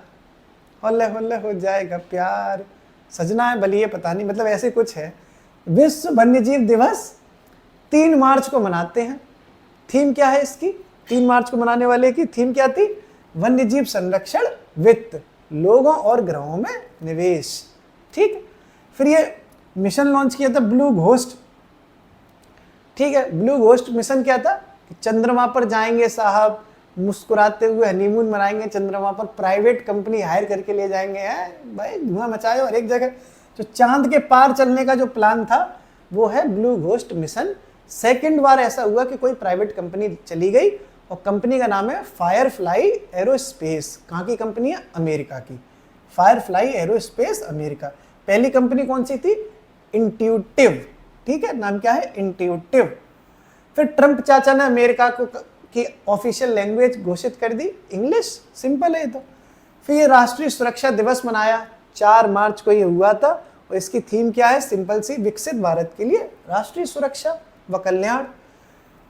हौले हौले हो जाएगा प्यार सजना है बलिए, पता नहीं, मतलब ऐसे कुछ है। विश्व वन्यजीव दिवस 3 मार्च को मनाते हैं। थीम क्या है इसकी? 3 मार्च को मनाने वाले की थीम क्या थी? वन्यजीव संरक्षण वित्त, लोगों और ग्रहों में निवेश। ठीक, फिर ये मिशन लॉन्च किया था ब्लू घोस्ट। ठीक है, ब्लू घोस्ट मिशन क्या था कि चंद्रमा पर जाएंगे साहब, मुस्कुराते हुए हनीमून मनाएंगे चंद्रमा पर, प्राइवेट कंपनी हायर करके ले जाएंगे। हैं भाई, धुआं मचाए और एक जगह। जो चांद के पार चलने का जो प्लान था वो है ब्लू घोस्ट मिशन। सेकंड बार ऐसा हुआ कि कोई प्राइवेट कंपनी चली गई, और कंपनी का नाम है फायरफ्लाई एरोस्पेस। कहाँ की कंपनी है? अमेरिका की। Firefly aerospace America. पहली कंपनी कौन सी थी? इंट्यूटिव। ठीक है, नाम क्या है? इंट्यूटिव। फिर ट्रंप चाचा ने अमेरिका को की ऑफिशियल लैंग्वेज घोषित कर दी इंग्लिश। सिंपल है तो। फिर ये राष्ट्रीय सुरक्षा दिवस मनाया, 4 मार्च को ये हुआ था, और इसकी थीम क्या है? सिंपल सी, विकसित भारत के लिए राष्ट्रीय सुरक्षा व कल्याण।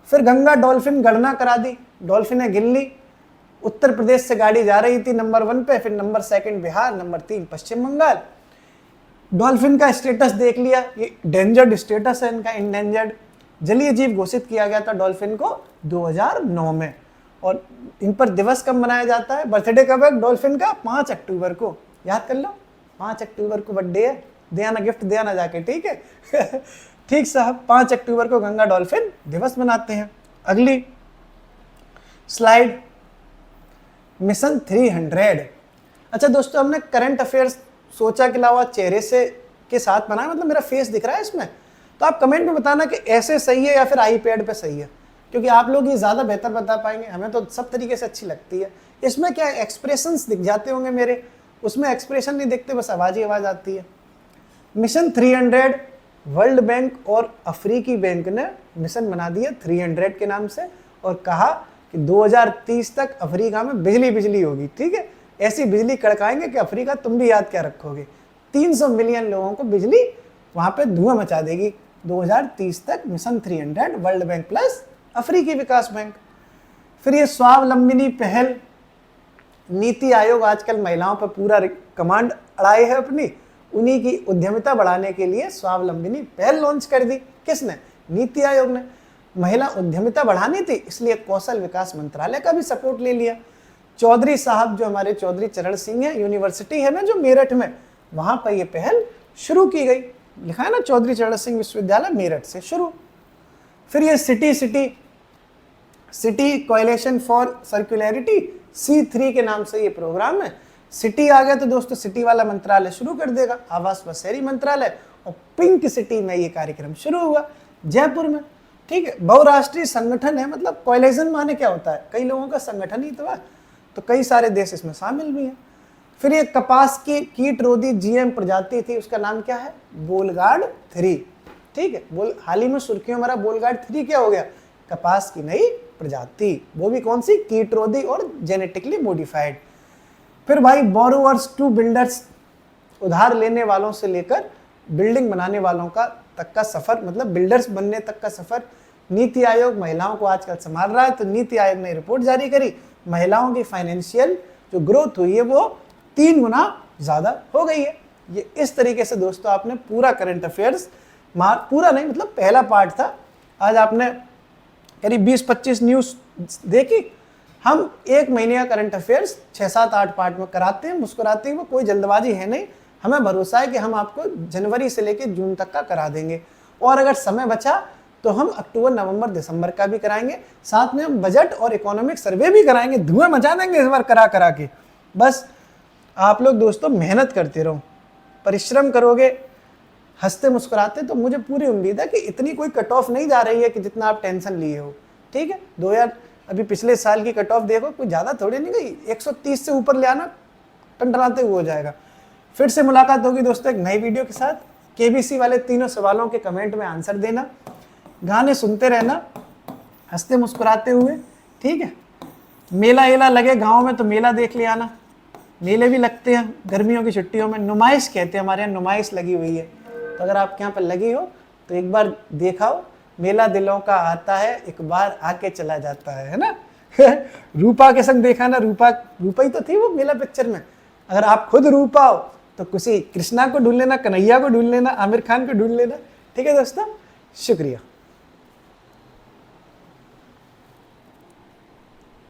फिर गंगा डॉल्फिन गणना करा दी, डॉल्फिन गिन ली। उत्तर प्रदेश से गाड़ी जा रही थी नंबर 1 पे, फिर नंबर 2 बिहार, नंबर 3 पश्चिम बंगाल। डॉल्फिन का स्टेटस देख लिया, ये डेंजर्ड स्टेटस है इनका, इंडेंजर्ड, जलीय जीव घोषित किया गया था डॉल्फिन को 2009 में। और इन पर दिवस कब मनाया जाता है, बर्थडे कब है डॉल्फिन का, 5 अक्टूबर को, याद कर लो 5 अक्टूबर को बर्थडे है, दे आना गिफ्ट दे आना जाके, ठीक है ठीक साहब, 5 अक्टूबर को गंगा डॉल्फिन दिवस मनाते हैं। अगली स्लाइड, मिशन 300। अच्छा दोस्तों, हमने करंट अफेयर्स सोचा के अलावा चेहरे से के साथ बनाया, मतलब मेरा फेस दिख रहा है इसमें, तो आप कमेंट में बताना कि ऐसे सही है या फिर आईपैड पे सही है, क्योंकि आप लोग ये ज़्यादा बेहतर बता पाएंगे, हमें तो सब तरीके से अच्छी लगती है। इसमें क्या एक्सप्रेशंस दिख जाते होंगे मेरे, उसमें एक्सप्रेशन नहीं दिखते, बस आवाज़ ही आवाज़ आती है। मिशन 300, वर्ल्ड बैंक और अफ्रीकी बैंक ने मिशन बना दिया 300 के नाम से, और कहा कि 2030 तक अफ्रीका में बिजली बिजली होगी, ठीक है, ऐसी बिजली कड़काएंगे कि अफ्रीका तुम भी याद क्या रखोगे, 300 मिलियन लोगों को बिजली वहाँ पे धुआं मचा देगी 2030 तक। मिशन 300, वर्ल्ड बैंक प्लस अफ्रीकी विकास बैंक। फिर ये स्वावलंबिनी पहल, नीति आयोग आजकल महिलाओं पर पूरा कमांड अड़ाए है अपनी, उन्हीं की उद्यमिता बढ़ाने के लिए स्वावलंबिनी पहल लॉन्च कर दी। किसने, नीति आयोग ने। महिला उद्यमिता बढ़ानी थी, इसलिए कौशल विकास मंत्रालय का भी सपोर्ट ले लिया। चौधरी साहब, जो हमारे चौधरी चरण सिंह है, यूनिवर्सिटी है ना जो मेरठ में, वहां पर यह पहल शुरू की गई, लिखा है ना चौधरी चरण सिंह विश्वविद्यालय मेरठ से शुरू। फिर ये सिटी कोएलिशन फॉर सर्कुलरिटी, C3 के नाम से ये प्रोग्राम है। सिटी आ गया तो दोस्तों सिटी वाला मंत्रालय शुरू कर देगा, आवास व शहरी मंत्रालय, और पिंक सिटी में ये कार्यक्रम शुरू हुआ जयपुर में, ठीक है। बहुराष्ट्रीय संगठन है, मतलब कोएलिशन माने क्या होता है, कई लोगों का संगठन ही तो है, तो कई सारे देश इसमें शामिल भी हैं। फिर ये कपास की कीट रोधी GM प्रजाति थी, उसका नाम क्या है, बोलगार्ड 3, ठीक है। हाल ही में सुर्खियों में बोलगार्ड 3 क्या हो गया, कपास की नई प्रजाति, वो भी कौन सी, कीट रोधी और जेनेटिकली मॉडिफाइड। फिर भाई बोरोवर्स टू बिल्डर्स, उधार लेने वालों से लेकर बिल्डिंग बनाने वालों का तक का सफर, मतलब बिल्डर्स बनने तक का सफर। नीति आयोग महिलाओं को आजकल संभाल रहा है, तो नीति आयोग ने रिपोर्ट जारी करी, महिलाओं की फाइनेंशियल जो ग्रोथ हुई है वो 3 गुना ज्यादा हो गई है। ये इस तरीके से दोस्तों आपने पूरा करंट अफेयर्स, पूरा नहीं मतलब पहला पार्ट था, आज आपने करीब 20-25 न्यूज देखी। हम 1 महीने का करंट अफेयर्स 6-7-8 पार्ट में कराते हैं, मुस्कुराते हुए, कोई जल्दबाजी है नहीं, हमें भरोसा है कि हम आपको जनवरी से लेकर जून तक का करा देंगे, और अगर समय बचा तो हम अक्टूबर, नवंबर, दिसंबर का भी कराएंगे, साथ में हम बजट और इकोनॉमिक सर्वे भी कराएंगे, धुआं मचा देंगे इस बार करा करा के। बस आप लोग दोस्तों मेहनत करते रहो, परिश्रम करोगे, हंसते मुस्कुराते, तो मुझे पूरी उम्मीद है कि इतनी कोई कट ऑफ नहीं जा रही है कि जितना आप टेंशन लिए हो, ठीक है। 2000 अभी पिछले साल की कट ऑफ देखो, कोई ज़्यादा थोड़ी नहीं गई, 130 से ऊपर ले आना, टंटनाते हुए हो जाएगा। फिर से मुलाकात होगी दोस्तों एक नई वीडियो के साथ। KBC वाले तीनों सवालों के कमेंट में आंसर देना, गाने सुनते रहना हंसते मुस्कुराते हुए, ठीक है। मेला एला लगे गाँव में तो मेला देख ले आना, मेले भी लगते हैं गर्मियों की छुट्टियों में, नुमाइश कहते हैं हमारे यहाँ, नुमाइश लगी हुई है, तो अगर आपके यहाँ पर लगी हो तो एक बार देखाओ, मेला दिलों का आता है, एक बार आके चला जाता है ना रूपा के संग देखा ना, रूपा ही तो थी वो मेला पिक्चर में। अगर आप खुद रूपा हो तो किसी कृष्णा को ढूंढ लेना, कन्हैया को ढूंढ लेना, आमिर खान को ढूंढ लेना, ठीक है दोस्तों, शुक्रिया।